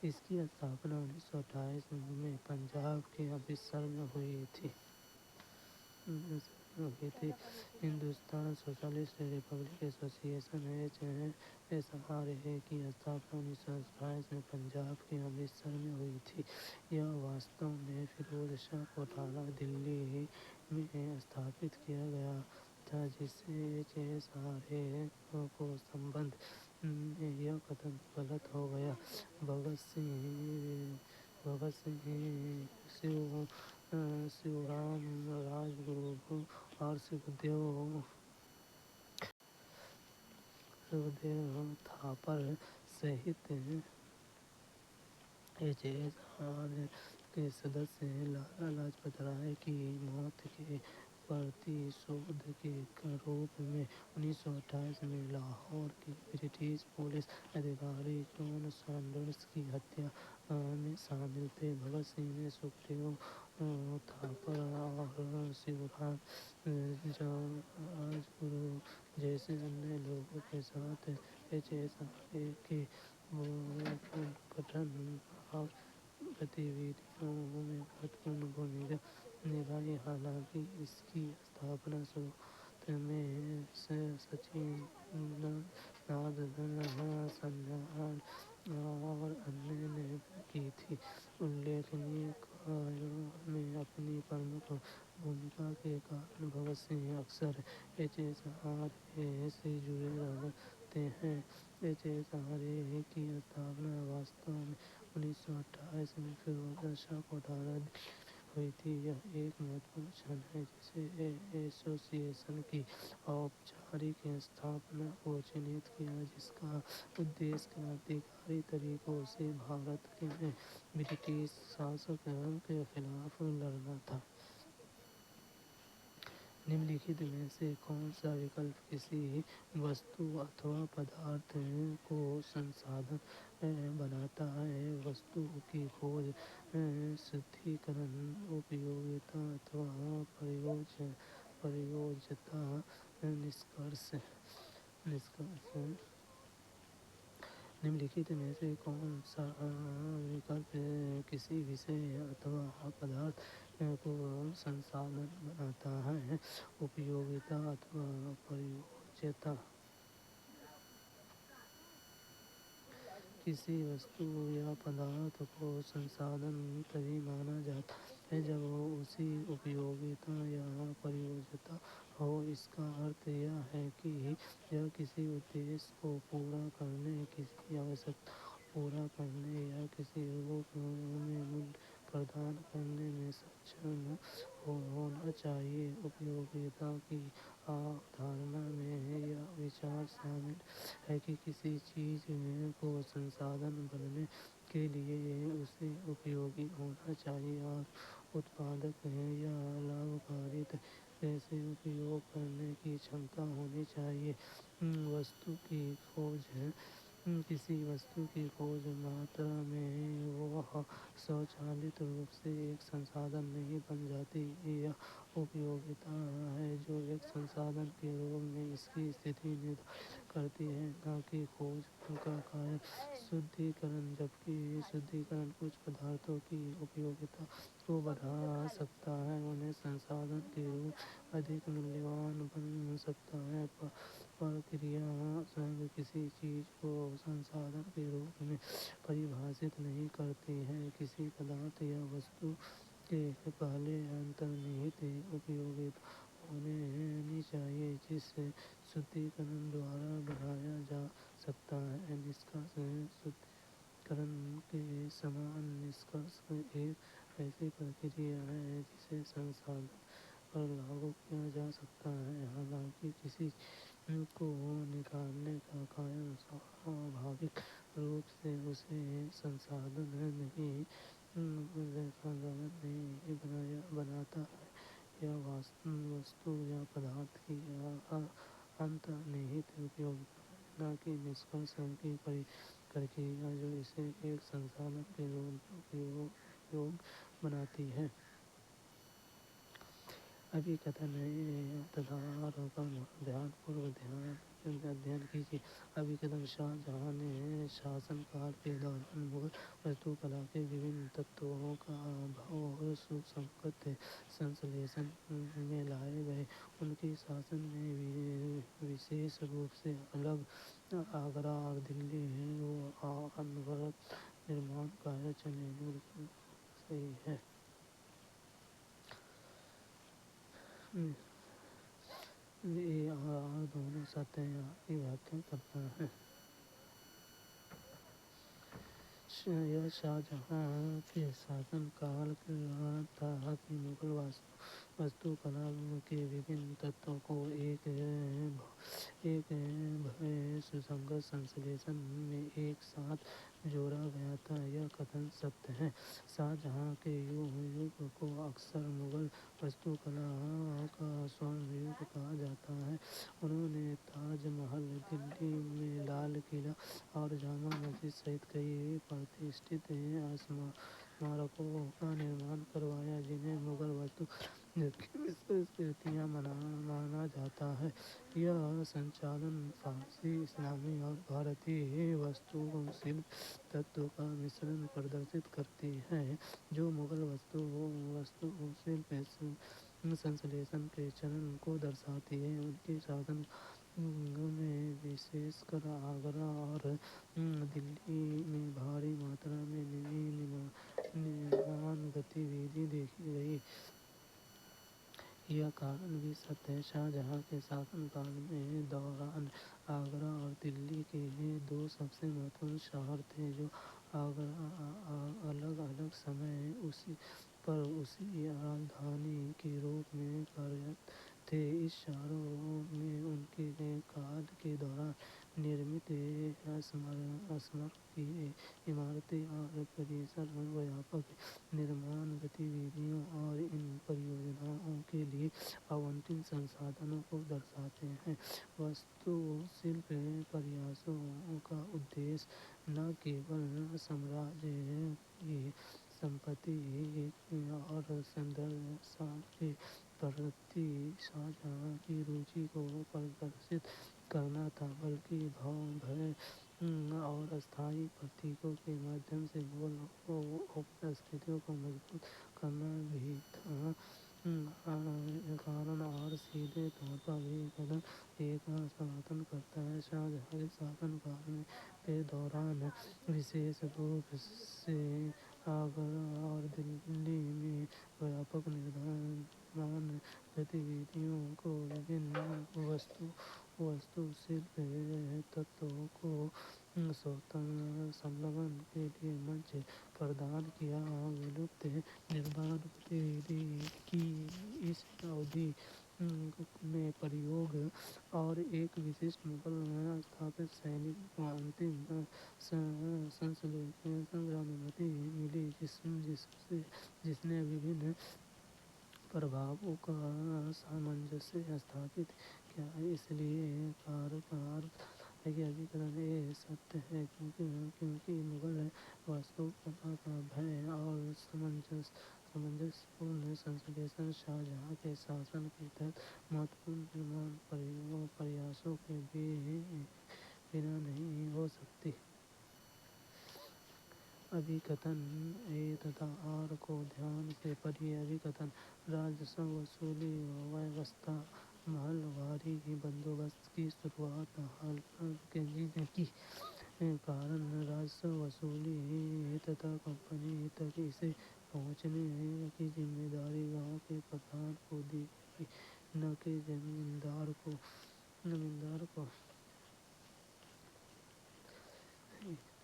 इसकी स्थापना 1928 में पंजाब के अमृतसर में हुई थी। Hindustan socialist Republic association HSRA की स्थापना 1928 में पंजाब के अमृतसर में हुई थी। यह वास्तव में फिरोज शाह कोटला दिल्ली में स्थापित किया गया था, जिससे HSRA को संबंध में यह कथन गलत हो गया। भगत सिंह शिवराम राजगुरु और सुखदेव थापर सहित HSRA के सदस्य लाला लाजपत राय की मौत के प्रतिशोध के रूप में 1928 में लाहौर के ब्रिटिश पुलिस अधिकारी जॉन सैंडर्स की हत्या में शामिल थे। भगत सिंह ने सुखदेव थापर और शिवराम राजगुरु जैसे अन्य लोगों के साथ HSRA के पुनर्गठन और गतिविधियों में महत्वपूर्ण भूमिका निभाई। हालांकि इसकी स्थापना शुरू में सचिंद्रनाथ सान्याल और अन्य ने की थी। उल्लेखनीय कार्यों में अपनी प्रमुख भूमिका के कारण भगत सिंह अक्सर HSRA से जुड़े रहते हैं। HSRA की स्थापना वास्तव में 1928 में फिरोज शाह कोटला हुई थी। यह एक महत्वपूर्ण क्षण है जिसे एसोसिएशन की औपचारिक स्थापना को चिन्हित किया, जिसका उद्देश्य क्रांतिकारी तरीकों से भारत में ब्रिटिश शासन के खिलाफ लड़ना था। निम्नलिखित में से कौन सा विकल्प किसी वस्तु अथवा पदार्थ को संसाधन बनाता है? वस्तु की खोज, शुद्धिकरण, उपयोगिता अथवा प्रयोज्यता। निष्कर्ष निम्नलिखित में से कौन सा विकल्प किसी विषय अथवा पदार्थ को संसाधन बनाता है? उपयोगिता अथवा प्रयोज्यता। किसी वस्तु या पदार्थ को संसाधन तभी माना जाता है जब उसकी उपयोगिता या प्रयोज्यता हो। इसका अर्थ यह है कि यह किसी उद्देश्य को पूरा करने, किसी आवश्यकता को पूरा करने या किसी रूप में मूल्य प्रदान करने में सक्षम होना चाहिए। उपयोगिता की अवधारणा में यह विचार शामिल है कि किसी चीज को संसाधन बनने के लिए उसे उपयोगी होना चाहिए और उत्पादक या लाभकारी तरीके से उपयोग करने की क्षमता होनी चाहिए। वस्तु की खोज کسی وستو کی کھوج ماترا میں وہ سوچالت روپ سے ایک سنسادھن نہیں بن جاتی۔ یہ اپیوگتا ہے جو ایک سنسادھن کے روپ میں اس کی استھتی نردھارت کرتی ہے، نہ کہ کھوج کا کارن شدھیکرن، جبکہ شدھیکرن کچھ پدارتھوں کی اپیوگتا کو بڑھا سکتا ہے، انہیں سنسادھن کے روپ ادھک مولیہوان بنا سکتا ہے۔ پرکریا سوئم کسی چیز کو سنسادھن کے روپ میں پریبھاشت نہیں کرتی ہے۔ کسی پدارتھ یا وستو کے پہلے انترنہت اپیوگتا ہونی چاہیے جسے شدھیکرن دوارا بڑھایا جا سکتا ہے۔ نشکرش شدھیکرن کے سمان نشکرش ایک ایسی پرکریا ہے جسے سنسادھن پر لاگو کیا جا سکتا ہے، حالانکہ کسی چیز کو نکالنے کا کارن سوابھاوک روپ سے اسے سنسادھن نہیں بناتا ہے۔ یہ وستو یا پدارتھ کی انترنہت اپیوگتا ہے، نہ کہ نشکرش کی پرکریا جو اسے ایک سنسادھن کے روپ میں اپیوگ بناتی ہے۔ ابھیکتھن اقتدار کا دھیان پوروک ادھین کیجیے۔ ابھیکتھن: شاہ جہاں نے شاسن کال کے دوران مغل وستو کلا کے وبھن تتووں کا بہت سسنگت سنسلیشن میں لائے گئے۔ ان کے شاسن میں وشیش روپ سے آگرہ اور دلی میں وہ انورت نرمان کاریہ چلے۔ بالکل صحیح ہے۔ اے اور آر دونوں ستیہ یا کی ویاکھیا کرتا ہے۔ یہ شاہ جہاں کے شاسن کال کے دوران تھا کہ مغل وستو کلا کے وبھن تتووں کو ایک بھے سسنگت سنسلیشن میں ایک ساتھ جوڑا گیا تھا۔ یہ کتھن ستیہ ہے۔ شاہ جہاں کے یگ کو اکثر مغل وستو کلا کا سورن یگ کہا جاتا ہے۔ انہوں نے تاج محل، دلی میں لال قلعہ اور جامع مسجد سہت کئی پرتشٹھت اسمارکوں کا نرمان کروایا، جنہیں مغل وستو کلا کی وشیش کرتیاں مانا جاتا ہے۔ یہ سنچالن فارسی، اسلامی اور بھارتی وستو شلپ تتووں کا مشرن پردرشت کرتی ہے، جو مغل وستو شلپ سنسلیشن کے چرن کو درشاتی ہے۔ ان کے شاسن کال میں وشیش کر آگرہ اور دلی میں بھاری ماترا میں نئی نرمان گتی ودھی دیکھی گئی۔ یہ کارن بھی ستیہ ہے۔ شاہ جہاں کے شاسن کال کے دوران آگرہ اور دلی کے دو سب سے مہتوپورن شہر تھے، جو الگ الگ سمے پر اسی راجدھانی کے روپ میں کاریرت تھے۔ ان شہروں میں ان کے کال کے دوران نرمت اسمارک کی عمارتیں اور پریسر ویاپک نرمان گتی ودھیوں اور ان پریوجناؤں کے لیے آبنٹت سنسادھنوں کو درشاتے ہیں۔ وستو شلپ پریاسوں کا ادیشیہ نہ کیول سامراجیہ کی سمپتی اور سمردشتا کے پرتی شاہ جہاں کی روچی کو پردرشت کرنا تھا، بلکہ بھویہ اور استھائی پرتیکوں کے مادھیم سے مغل اوپنسکرتی کو مضبوط کرنا بھی تھا۔ کارن آر سیدھے طور پر ابھیکتھن اے کا سمرتھن کرتا ہے۔ شاہ جہاں کے شاسن کال کے دوران وشیش روپ سے آگرہ اور دلی میں ویاپک نرمان گتی ودھیوں کو وبھن وستو شلپ تتووں کو سملگن کے لیے منچ پردان کیا۔ ولپت نرمان گتی ودھی کی اس اودھی میں پریوگ اور ایک وششٹ مغل استھاپت شیلی کو انتم سنگرامیتی ملی، جس نے وبھن پربھاؤں کا سامنجسیہ استھاپت کیا۔ اس لیے کارک ارتھ کہ ابھیکتن یہ ستیہ ہے کیونکہ مغل واستوکلا کا بھے اور سمنجس پورن سنسلیشن شاہجہاں کے شاسن کے تحت مہتوپورن نرمان پریاسوں کے بنا نہیں ہو سکتی۔ ابھیکتن اے تتھا آر کو دھیان سے پڑھیے۔ ابھیکتن راجسو وصولی ویوستھا محل واری بندوبست کی شروعات ہالکر کی کارن راجسو وصولی تتھا کمپنی تک اسے پہنچانے کی ذمہ داری گاؤں کے پردھان کو دی گئی، نہ کہ زمیندار کو۔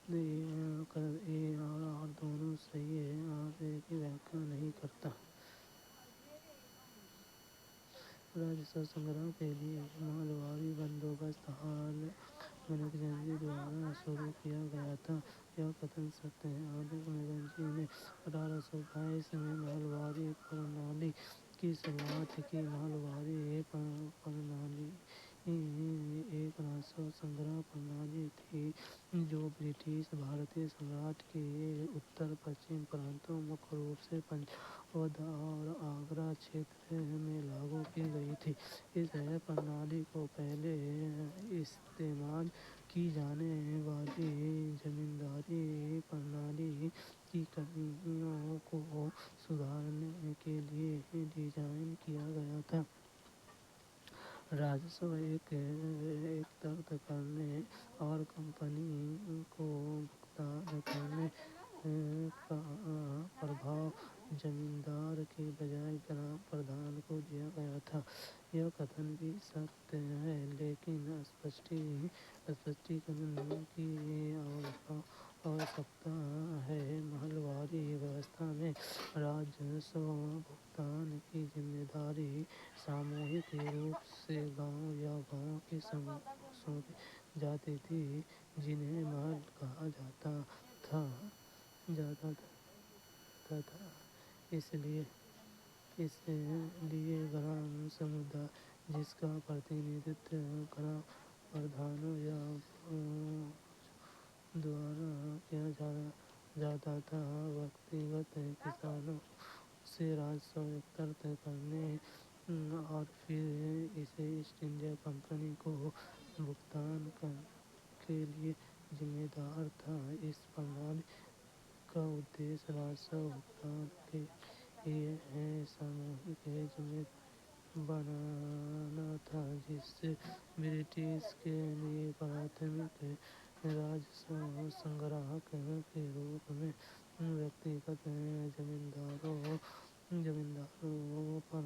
اے اور آر دونوں صحیح ہیں، آر ایک کی ویاکھیا نہیں کرتا۔ راجسو سنگرہ کے لیے محل واری بندوبست ہالکر دوارا شروع کیا گیا تھا، یہ کتھن ستیہ ہے۔ ہالکر نے 1822 میں محل واری پرنالی کی شروعات کی۔ محل واری پرنالی ایک راجسو سنگرہ پرنالی تھی جو برٹش بھارتی سامراج کے اتر پچھم پرانتوں، مکھیہ روپ سے پنجاب، اودھ اور آگرہ چھیتر میں لاگو کی گئی تھی۔ اس پرنالی کو پہلے استعمال کی جانے والی زمینداری پرنالی کی کمیوں کو سدھارنے کے لیے ڈیزائن کیا گیا تھا۔ راجسو ایکترت کرنے اور کمپنی کو بھگتان کرنے کا پربھاو زمیندار کے بجائے گرام پردھان کو دیا گیا تھا، یہ کتھن بھی ستیہ ہے، لیکن اسپشٹیکرن کی آوشکتا ہے۔ محل واری ویوستھا میں راجسو بھگتان کی ذمہ داری ساموہک روپ سے گاؤں یا گاؤں کے سموہ کو سونپی جاتی تھی، جنہیں محل کہا جاتا تھا۔ اس لیے گرام سمودائے، جس کا پرتیندتو گرام پردھانوں یا بڑوؤں دوارا کیا جاتا تھا، ویکتیگت کسانوں سے راجسو ایکترت کرنے اور پھر اسے ایسٹ انڈیا کمپنی کو بھگتان کے لیے ذمہ دار تھا۔ اس پرنالی کا ادیش راجسو بھگتان کے لیے ساموہک ذمہ داری بنانا تھا، جس سے برٹش کے لیے پراتھمک راجسو سنگراہک کے روپ میں ویکتیگت زمینداروں پر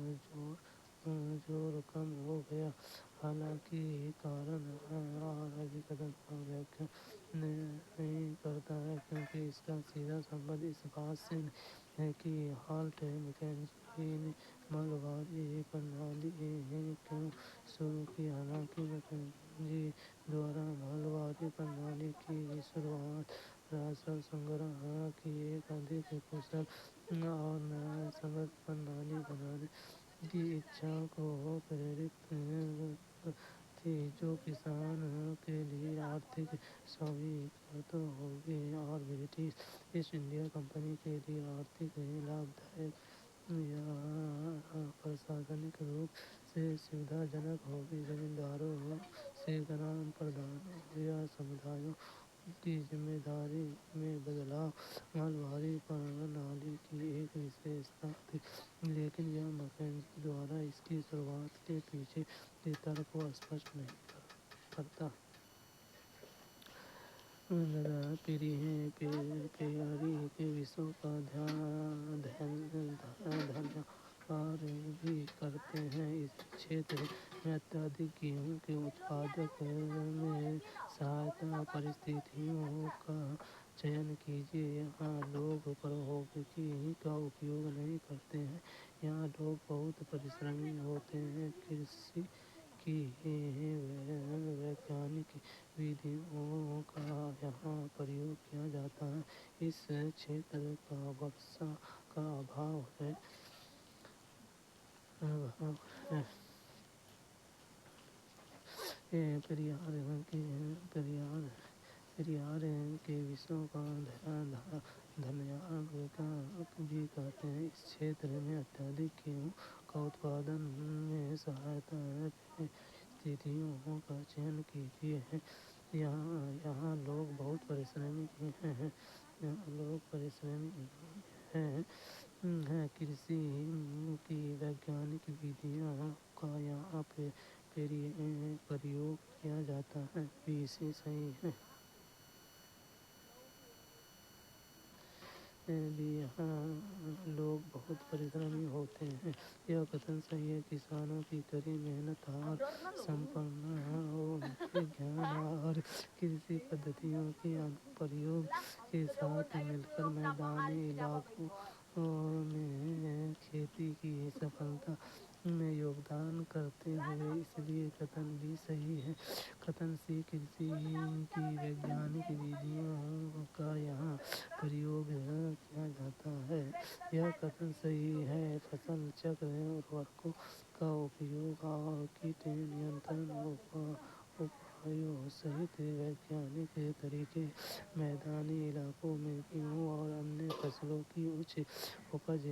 زور کم ہو گیا۔ حالانکہ یہ کارن آر ابھیکتن کا ویاکھیا نہیں کرتا ہے، کیونکہ اس کا سیدھا سبند اس بات سے نہیں ہے کہ ہالٹ میکنزی نے محل واری پرنالی کیوں شروع کی۔ حالانکہ میکنزی دوارا محل واری پرنالی کی شروعات راجسو سنگرہ کی ایک ادھک کشل اور نیائ سنگت پرنالی بنانے کی اچھا کو پریرت تھی، جو کسان کے لیے آرتھک سہولت کرتا ہوگی اور برٹش ایسٹ انڈیا کمپنی کے لیے آرتھک لابھدائک یا پرشاسنک روپ سے سودھا جنک ہوگی۔ زمینداروں سے گرام پردھانوں یا سمودایوں کی ذمہ داری میں بدلاؤ محل واری پرنالی کی ایک وشیشتا تھی، لیکن یہ میکنزی دوارا اس کی شروعات کے پیچھے کے ترک کو اسپشٹ نہیں کرتا۔ پیری کے وشوں کا دھیراندھار بھی کرتے ہیں۔ اس چھیتر میں اتیہدک گیہوں کے اتپادن میں سہایتا پرستھتیوں کا چین کیجیے۔ یہاں لوگ پروگیکی کا اپیوگ نہیں کرتے ہیں، یہاں لوگ بہت پریشرمی ہوتے ہیں۔ کرشی کی ویگیانک ودھیوں کا یہاں پریوگ کیا جاتا ہے۔ اس چھیتر کا ورشا کا ابھاؤ ہے۔ पेरियार के विषयों का धान्यार्क भी कहते हैं। इस क्षेत्र में अत्यधिक गेहूं का उत्पादन में सहायता परिस्थितियों का चयन कीजिए है। यहाँ लोग बहुत परिश्रमी हैं। कृषि की वैज्ञानिक विधियों का यहाँ पे प्रयोग किया जाता है भी इसे सही है। यहाँ लोग बहुत परिश्रमी होते हैं, यह कथन सही है। किसानों की कड़ी मेहनत, हार संपन्नता और उनके ज्ञान और कृषि पद्धतियों के अनुप्रयोग के साथ मिलकर मैदानी इलाकों में खेती की सफलता में योगदान करते हुए, इसलिए कथन भी सही है। कथन सी कृषि की वैज्ञानिक विधियों का यहाँ प्रयोग किया जाता है, यह कथन सही है। फसल चक्र, उर्वरकों का उपयोग और कीट नियंत्रण उपायों सहित वैज्ञानिक तरीके मैदानी इलाकों में गेहूं और अन्य फसलों की उच्च उपज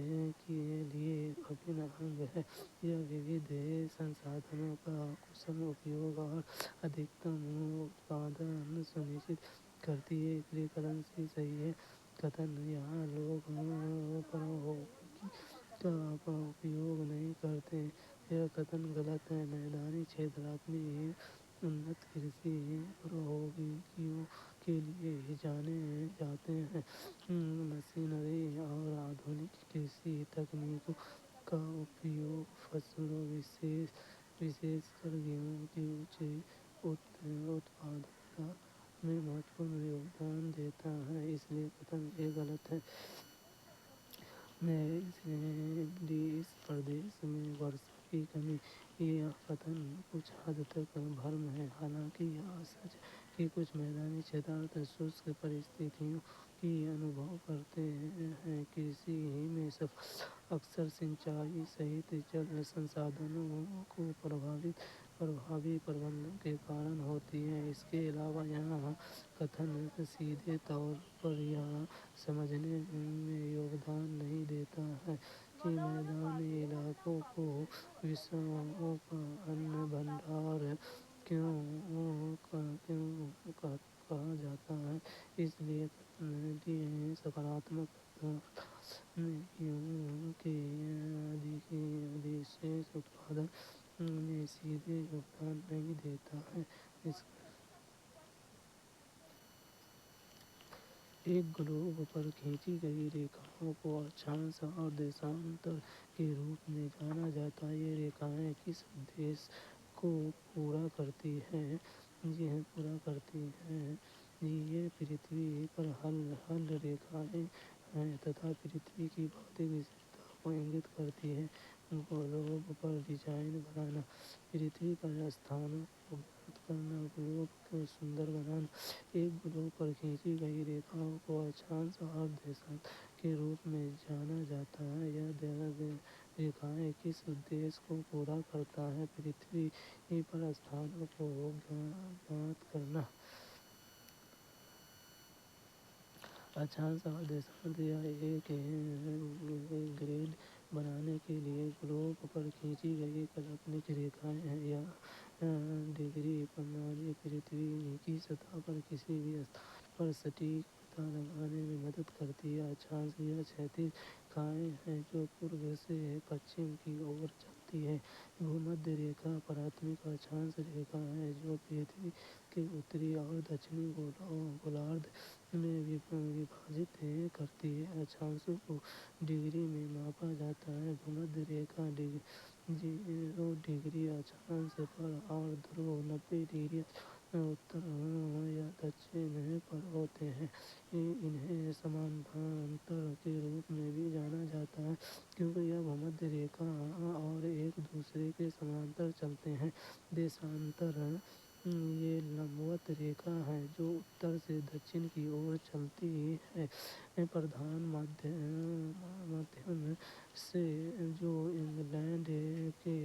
के लिए अभिन्न अंग है। यह विविध संसाधनों का कुशल उपयोग और अधिकतम उत्पादन सुनिश्चित करती है, इसलिए कथन से सही है। कथन यहाँ लोग प्रौद्योगिकी का उपयोग नहीं करते, यह कथन गलत है। मैदानी क्षेत्र अपनी उन्नत कृषि प्रौद्योगिकियों के लिए जाने जाते हैं। मशीनरी और आधुनिक कृषि तकनीकों का उपयोग फसलों विशेषकर गेहूं की उच्च उत्पादकता में महत्वपूर्ण योगदान देता है, इसलिए कथन ये गलत है। इस प्रदेश में वर्षा की कमी, यह कथन कुछ हद तक भ्रम है। हालांकि यह सच है कि कुछ मैदानी क्षेत्र शुष्क परिस्थितियों की अनुभव करते हैं। कृषि में सफलता अक्सर सिंचाई सहित जल संसाधनों को प्रभावी प्रबंधन के कारण होती है। इसके अलावा यहाँ कथन सीधे तौर पर यह समझने में योगदान नहीं देता है कि मैदानी इलाकों को विश्व का अन्न भंडार क्यों कहा जाता है। इसलिए कथन डी सकारात्मक अर्थात गेहूं के अधिशेष उत्पादन में सीधे योगदान नहीं देता है। एक ग्लोब पर खींची गई रेखाओं को अक्षांश और देशांतर के रूप में जाना जाता है। ये रेखाएं किस उद्देश्य को पूरा करती हैं? ये पृथ्वी पर हल रेखाएं हैं तथा पृथ्वी की भौतिक विशेषता को इंगित करती है। ग्लोब पर डिजाइन बनाना, पृथ्वी पर स्थानों को ज्ञात करना, ग्लोब को सुंदर बनाना। एक ग्लोब पर खींची गई रेखाओं को अक्षांश और देशांतर के रूप में जाना जाता है। यह रेखाएं किस उद्देश्य को पूरा करता है? पृथ्वी पर स्थानों को ज्ञात करना। अक्षांश और देशांतर एक ग्रिड बनाने के लिए ग्लोब पर खींची गई काल्पनिक रेखाएं हैं। यह डिग्री प्रणाली पृथ्वी की सतह पर किसी भी स्थान पर सटीक पता लगाने में मदद करती है। अक्षांश यह क्षैतिज रेखाएं हैं जो पूर्व से पश्चिम की ओर चलती है। भूमध्य रेखा प्राथमिक अक्षांश रेखा है जो पृथ्वी के उत्तरी और दक्षिणी गोलार्ध में विभाजित करती है। अक्षांशों को डिग्री में मापा जाता है। भूमध्य रेखा 0 डिग्री अक्षांश पर और ध्रुव 90 डिग्री उत्तर या दक्षिण पर होते हैं। इन्हें समानांतर के रूप में भी जाना जाता है क्योंकि यह भूमध्य रेखा और एक दूसरे के समांतर चलते हैं। देशांतर یہ لمبوت ریکھا ہے جو اتر سے دکشن کی اور چلتی ہے۔ پردھان مادھیم سے جو انگلینڈ کے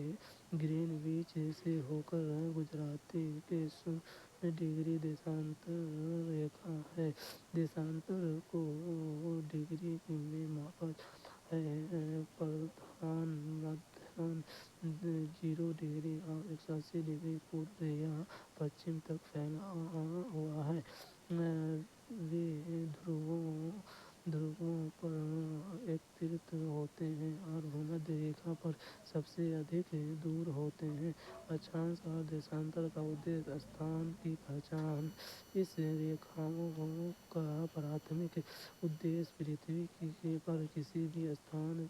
گرین وچ سے ہو کر گجراتی کے 100 ڈگری دیشانتر ریکھا ہے۔ دیشانتر کو ڈگری میں ماپا جاتا ہے۔ پردھان مادھیم 0 ڈگری اور 180 ڈگری پورب یا پچھم تک پھیلا ہوا ہے۔ وہ دھرووں پر ایکترت ہوتے ہیں اور بھومدھیہ ریکھا پر سب سے ادھک دور ہوتے ہیں۔ اکشانش اور دیشانتر کا ادیش استھان کی پہچان۔ اس ریکھاؤں کا پراتھمک ادیش پرتھوی پر کسی بھی استھان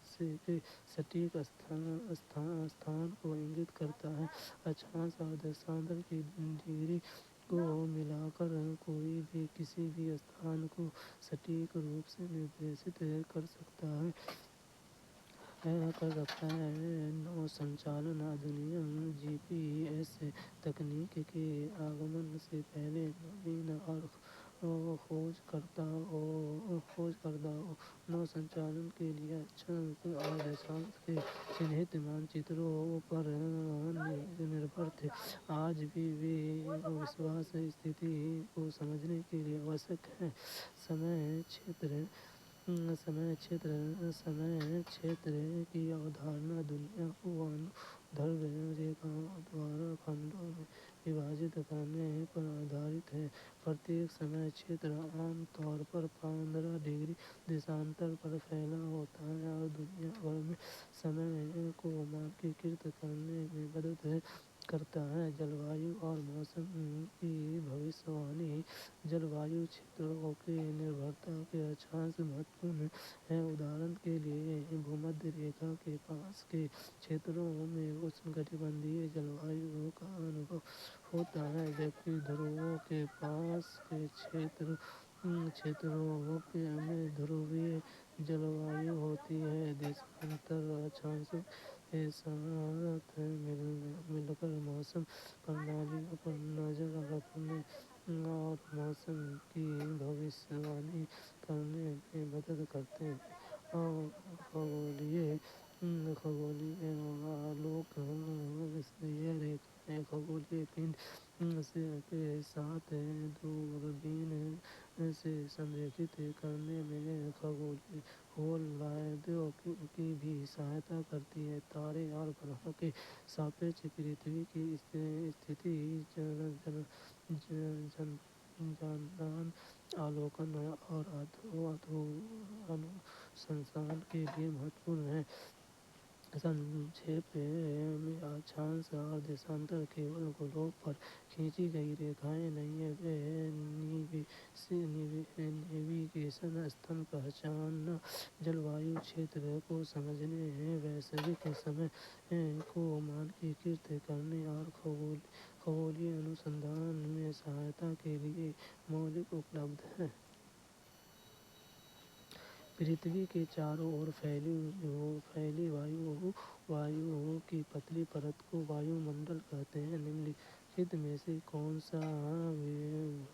کے سٹیک استھان کو انگت کرتا ہے۔ اکشانش اور دیشانتر کی ڈگری کو ملا کر کوئی بھی کسی بھی استھان کو سٹیک روپ سے نردیشت کر سکتا ہے۔ نو سنچالن ادھینیم جی پی ایس تکنیک کے آگمن سے پہلے نوین اور کھوج کرداؤں نو سنچالن کے لیے اکشانش اور دیشانت کے چنہت مانچتروں پر نربھر تھے۔ آج بھی وہ وشواس استھتی کو سمجھنے کے لیے آوشک ہیں۔ سمے چھیتر کی اوردھارنا دنیا کو انودھرو ریکھاؤں دوارا کھنڈوں میں وبھاجت کرنے پر آدھارت ہے۔ پرتیک سمے چھیتر عام طور پر 15 ڈگری دیشانتر پر پھیلا ہوتا ہے اور دنیا بھر میں سمے کو مانکیکرت کرنے میں مدد کرتا ہے۔ جلوایو اور موسم کی بھوشیوانی۔ جلوایو چھیتروں کی نربھرتا کے اکشانش مہتوپورن ہیں۔ اداہرن کے لیے بھومدھیہ ریکھا کے پاس کے چھیتروں میں اشن کٹبندھیہ جلوایو کا انبھو ہوتا ہے، جبکہ دھرووں کے پاس کے چھیتروں میں دھرویہ جلوایو ہوتی ہے۔ دیشانتر اکشانشوں کے ساتھ مل کر موسم پرنالیوں پر نظر رکھنے اور موسم کی بھوشیوانی کرنے میں مدد کرتے ہیں اور کھگولیہ آلوک یہ ریکھائیں کھگولیہ پنڈ کے ساتھ دوربین سے سنریخت کرنے میں کھگولیہ کی بھی سہایتا کرتی ہیں۔ تارے اور گرہوں کے ساپیکش پرتھوی کی استھتی جانان آلوکن اور انوسنشان کے لیے مہتوپورن ہے۔ سنکھیپ میں اکشانش اور دیشانتر کیول گولوں پر کھینچی گئی ریکھائیں نہیں ہیں۔ نیویگیشن استھل پہچاننا، جلوایو چھیتر کو سمجھنے، ویشوک سمے کو مانکیکرت کرنے اور کھگولیہ انوسندھان میں سہایتا کے لیے مولک اپلبدھ ہیں۔ پرتھوی کے چاروں اور پھیلی وایو کی پتلی پرت کو وایو منڈل کہتے ہیں۔ نمنلکھت میں سے کون سا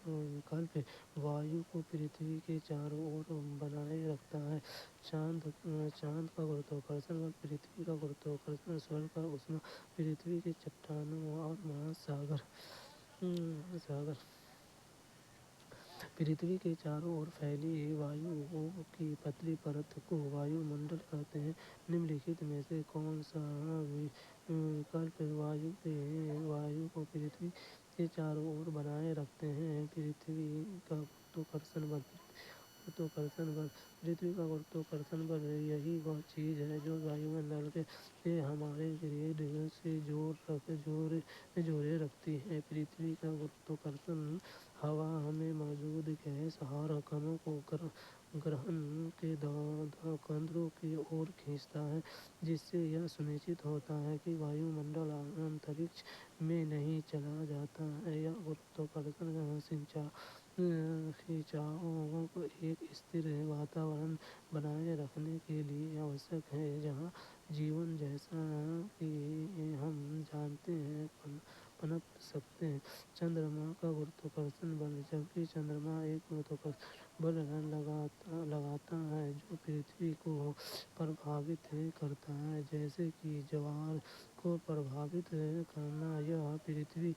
وکلپ وایو کو پرتھوی کے چاروں اور بنائے رکھتا ہے؟ چاند کا گرتواکرشن بل، پرتھوی کا گرتواکرشن، سورج کا اشما، پرتھوی کی چٹانوں اور مہاساگر۔ پرتھوی کے چاروں اور پھیلی وایو کی پتلی پرت کو وایو منڈل کہتے ہیں۔ نمنلکھت میں سے کون سا وکلپ وایو کو پرتھوی کے چاروں اور بنائے رکھتے ہیں؟ پرتھوی کا گرتواکرشن بل۔ پرتھوی کا گرتواکرشن بل یہی وہ چیز ہے جو وایو منڈل سے ہمارے گریڈ سے جوڑے رکھتی ہے۔ پرتھوی کا گرتواکرشن ہوا میں موجود گیس اور کणوں کو گرہ کے کیندروں کی اور کھینچتا ہے، جس سے یہ سنشچت ہوتا ہے کہ وایو منڈل انترکش میں نہیں چلا جاتا ہے۔ یہ گرتواکرشن کھینچاؤ ایک استھر واتاورن بنائے رکھنے کے لیے آوشک ہے، جہاں جیون جیسا کہ ہم جانتے ہیں पनप सकते हैं। चंद्रमा का गुरुत्वाकर्षण बल, जबकि चंद्रमा एक गुरुत्वाकर्षण बल लगाता है जो पृथ्वी को प्रभावित करता है, जैसे कि ज्वार को प्रभावित करना। यह पृथ्वी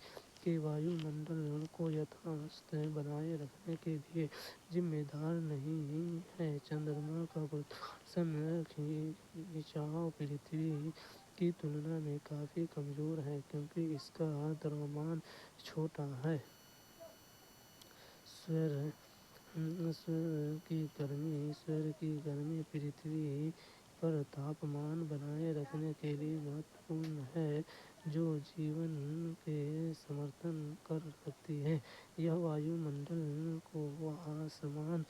के वायुमंडल को यथास्थित बनाए रखने के लिए जिम्मेदार नहीं है। चंद्रमा का गुरुत्वाकर्षण खिंचाव पृथ्वी की तुलना में काफी कमजोर है, क्योंकि इसका द्रव्यमान छोटा है। सूर्य की गर्मी पृथ्वी पर तापमान बनाए रखने के लिए महत्वपूर्ण है, जो जीवन के समर्थन कर सकती है। यह वायुमंडल को असमान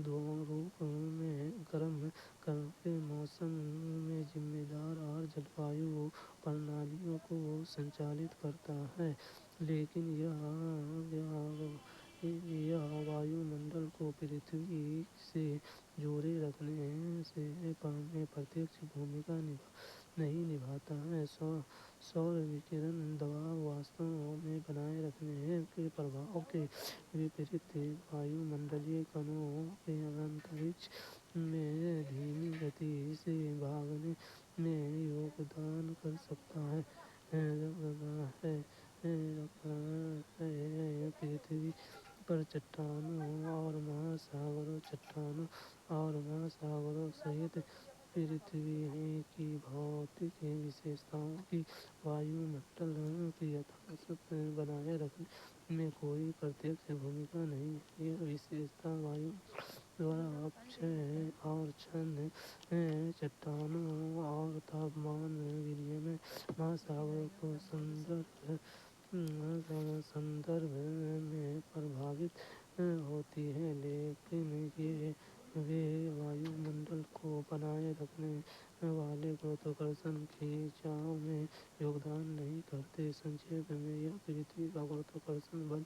रूप में गर्म करके मौसम में जिम्मेदार और जलवायु प्रणालियों को संचालित करता है। लेकिन यह वायुमंडल को पृथ्वी से जोड़े रखने में प्रत्यक्ष भूमिका नहीं निभाता है। सौर विकिरण दबाव वास्तव में बनाए रखने के प्रभाव के विपरीत वायुमंडलीय कणों के अंतरिक्ष में धीमी गति से भागने में योगदान कर सकता है। पृथ्वी पर चट्टानों और महासागरों सहित पृथ्वी की भौतिक विशेषताओं की वायुमंडल की यथास्थित बनाए रखने में कोई प्रत्यक्ष भूमिका नहीं है। यह विशेषता वायुमंडल द्वारा अपक्षय और क्षय, चट्टानों और तापमान विनिमय, महासागरों के संदर्भ में प्रभावित होती है, लेकिन वे वायुमंडल को बनाए रखने वाले गुरुत्वाकर्षण खिंचाव में योगदान नहीं करते। संक्षेप में, यह पृथ्वी का गुरुत्वाकर्षण बल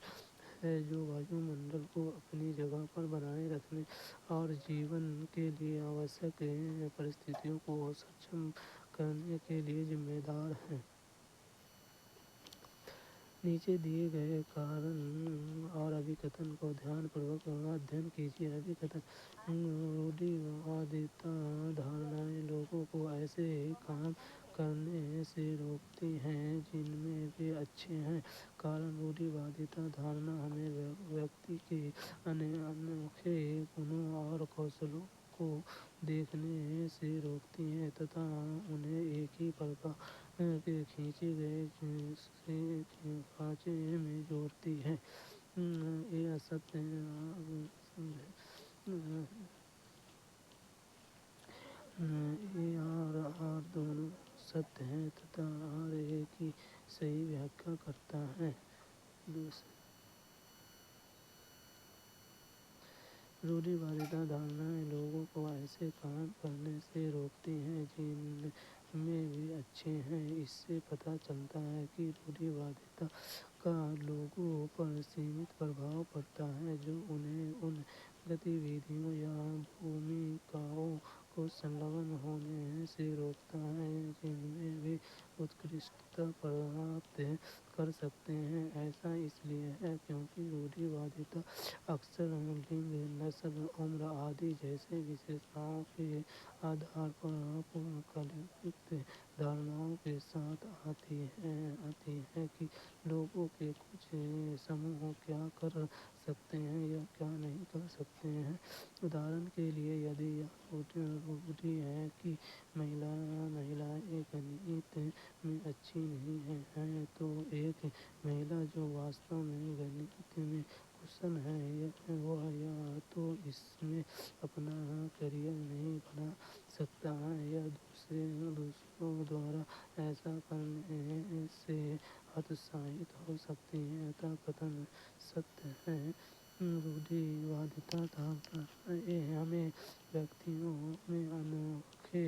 है जो वायुमंडल को अपनी जगह पर बनाए रखने और जीवन के लिए आवश्यक परिस्थितियों को सक्षम करने के लिए जिम्मेदार है। नीचे दिए गए कारण और अभिकथन को ध्यानपूर्वक अध्ययन कीजिए। अभिकथन: रूढ़िवादिता धारणाएं लोगों को ऐसे काम करने से रोकती हैं जिनमें वे अच्छे हैं। कारण: रूढ़िवादिता धारणा हमें व्यक्ति के अनोखे गुणों और कौशलों को देखने से रोकती है तथा उन्हें एक ही प्रकार के खींचे गए खांचे में जोड़ती है। ये असत्य ए और आर दोनों सत्य हैं तथा आर ए की सही व्याख्या करता है। रूढ़िवादिता धारणाएं लोगों को ऐसे काम करने से रोकती हैं जिनमें वे अच्छे हैं। इससे पता चलता है कि रूढ़िवादिता का लोगों पर सीमित प्रभाव पड़ता है जो उन्हें उन गतिविधियों या भूमिकाओं को संलग्न होने से रोकता है जिनमें वे उत्कृष्टता प्राप्त कर सकते हैं। ऐसा इसलिए है क्योंकि रूढ़िवादिता अक्सर लिंग, नस्ल, उम्र आदि जैसे विशेषताओं के आधार पर पूर्वकल्पित धारणाओं के साथ आती है कि लोगों के कुछ समूह क्या कर सकते हैं या क्या नहीं कर सकते हैं। उदाहरण के लिए, यदि यह रूढ़ि है कि महिलाएं गणित में अच्छी नहीं हैं, तो एक महिला जो वास्तव में गणित में कुशल है वह या तो इसमें अपना करियर नहीं बना सकता है या दूसरों द्वारा ऐसा करने से हतोत्साहित हो सकती है। अतः कथन सत्य है। रूढ़िवादिता धारणाएं हमें व्यक्तियों में अनोखे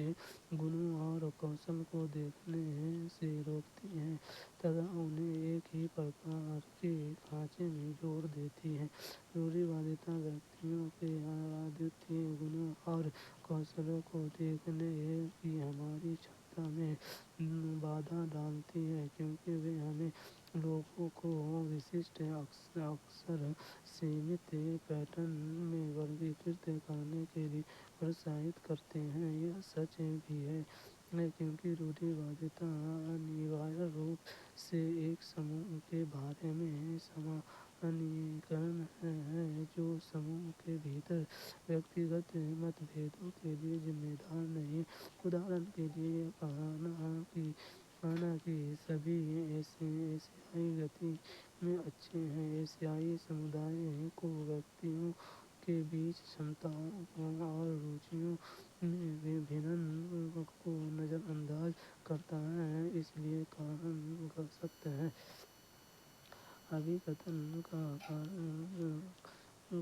गुणों और कौशल को देखने से रोकती हैं तथा उन्हें एक ही प्रकार के खांचे में जोड़ देती हैं। रूढ़िवादिता व्यक्तियों के अद्वितीय गुणों और कौशलों को देखने की हमारी क्षमता में बाधा डालती है, क्योंकि वे हमें لوگوں کو وششٹ اکثر سیمت پیٹرن میں ورگیکرت کرنے کے لیے پروتساہت کرتے ہیں۔ یہ سچ بھی ہے کیونکہ روڑھیوادتا انویائی روپ سے ایک سموہ کے بارے میں سامانیکرن ہے جو سموہ کے بھیتر ویکتیگت مت بھیدوں کے لیے ذمہ دار نہیں۔ ادہارن کے لیے یہ کہنا کہ سبھی ایشیائی گتی میں اچھے ہیں۔ ایشیائی سمودائے کو ویکتیوں کے بیچ چھمتاؤں اور روچیوں میں بھنن کو نظر انداز کرتا ہے، اس لیے کہا سکتا ہے ابھیکتھن کا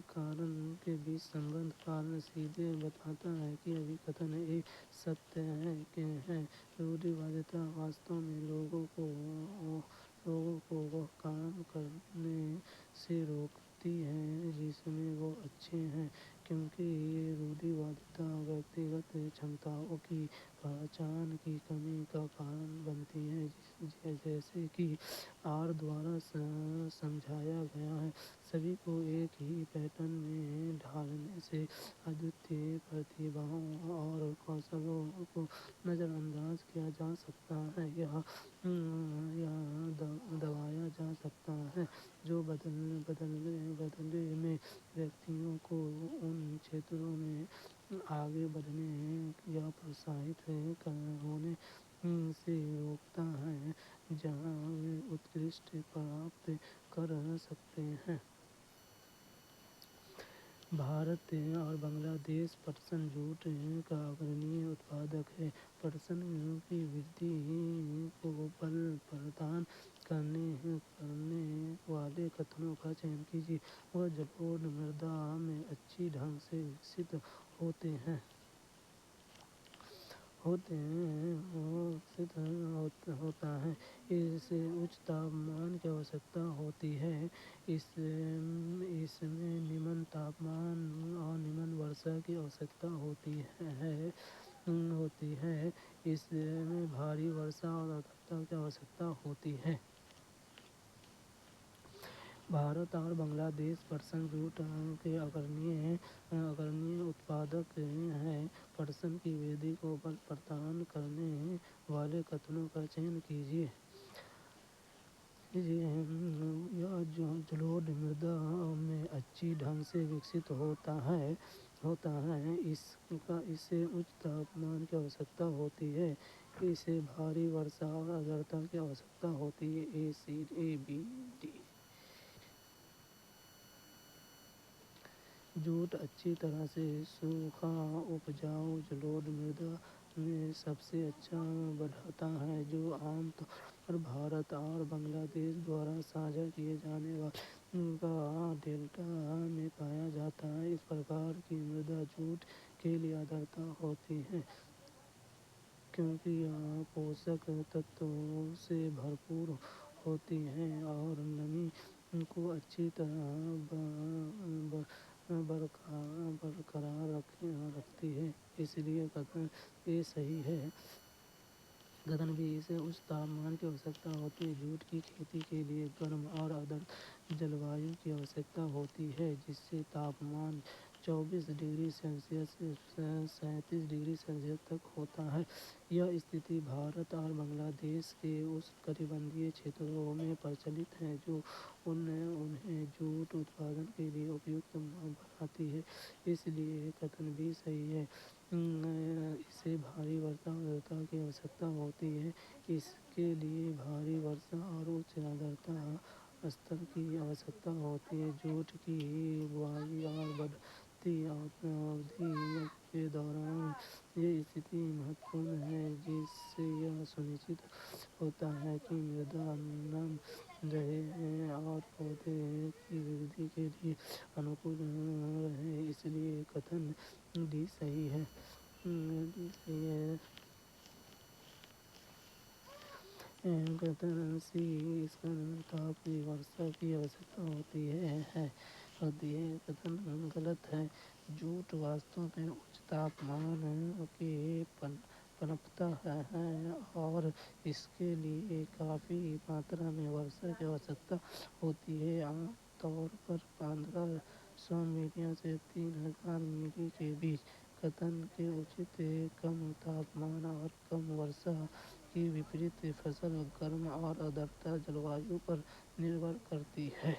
کارن کے بیچ سمبندھ۔ کارن سیدھے بتاتا ہے کہ ابھیکتھن ایک ستیہ ہے۔ روڑھیوادتا واستو میں لوگوں کو وہ کام کرنے سے روکتی ہے جس میں وہ اچھے ہیں، کیونکہ روڑھیوادتا ویکتیگت چھمتاؤں کی پہچان کی کمی کا کارن بنتی ہے۔ جیسے کہ آر دوارا سمجھایا گیا ہے، سبھی کو ایک ہی پیٹرن میں ڈھالنے سے ادویتی پرتبھاؤں اور کوشلوں کو نظر انداز کیا جا سکتا ہے یا دبایا جا سکتا ہے، جو بدلے میں ویکتیوں کو ان چھیتروں میں آگے بڑھنے یا پروتساہت ہونے سے روکتا ہے جہاں وہ اتکرشٹ پراپت کر سکتے ہیں۔ بھارت اور بنگلہ دیش پٹسن جوٹ کا اگرنی اتپادک ہے۔ پٹسن کی وردھی کو بل پردان کرنے والے کتھنوں کا چین کیجیے۔ وہ جلوڑ مردا میں اچھی ڈھنگ سے وکست ہوتا ہے۔ اسے اچ تاپمان کی آوشکتا ہوتی ہے۔ اس میں نمن تاپمان اور نمن ورشا کی آوشکتا ہوتی ہے۔ اس میں بھاری ورشا اور آرদ্রতা کی آوشکتا ہوتی ہے۔ بھارت اور بنگلہ دیش پٹسن جوٹ کے اگرنی اتپادک ہیں۔ پٹسن کی وردھی کو بل پردان کرنے والے کتھنوں کا چین کیجیے۔ یہ جلوڑ مردا میں اچھی ڈھنگ سے وکست ہوتا ہے۔ اسے اچ تاپمان کی آوشکتا ہوتی ہے۔ اسے بھاری ورشا اور آرদ্রতা کی آوشکتا ہوتی ہے۔ ABCD جوٹ اچھی طرح سے سوکھا اپجاؤ جلوڑ مردا میں سب سے اچھا بڑھتا ہے، جو عام طور پر بھارت اور بنگلہ دیش دوارا ساجھا کیے جانے والے گنگا ڈیلٹا میں پایا جاتا ہے۔ اس پرکار کی مردا جوٹ کے لیے آدرش ہوتی ہے کیونکہ یہ پوشک تتووں سے بھرپور ہوتی ہے اور نمی کو اچھی طرح برقرار رکھتی ہے، اس لیے کتھن اے صحیح ہے۔ کتھن بی، اسے اچ تاپمان کی آوشکتا ہوتی ہے۔ جوٹ کی کھیتی کے لیے گرم اور آرد جلوایو کی آوشکتا ہوتی ہے، جس سے تاپمان 24 ڈگری سیلسیس سے 37 ڈگری سیلسیس تک ہوتا ہے۔ یہ استھتی بھارت اور بنگلہ دیش کے اشن کٹبندھیی چھیتروں میں پرچلت ہے، جو انہیں جوٹ اتپادن کے لیے اپیکت بناتی ہے، اس لیے کتھن بی صحیح ہے۔ اسے بھاری ورشا اور آرদ্রতা کی آوشکتا ہوتی ہے۔ اس کے لیے بھاری ورشا اور اچ آرদ্রتا استر کی آوشکتا ہوتی ہے۔ جوٹ کی بوائی اور بڑھتی اودھی کے دوران یہ استھتی مہتوپورن ہے، جس سے یہ سنشچت ہوتا ہے کہ مردا نم رہے اور پودے کی وردھی کے لیے انوکول رہے، اس لیے کتھن ڈی صحیح ہے۔ کتھن سی، اس کا تاپ کی ورشا کی آوشکتا ہوتی ہے۔ کتھن غلط ہے۔ جوٹ واستو میں اچ تاپمان کے پنپتا ہے اور اس کے لیے کافی ماترا میں ورشا کی آوشکتا ہوتی ہے۔ عام طور پر 1500 ملی سے 3000 ملی کے بیچ قطن کے اچت کم تاپمان اور کم ورشا کے وپریت فصل گرم اور آردر جلوایو پر نربھر کرتی ہے۔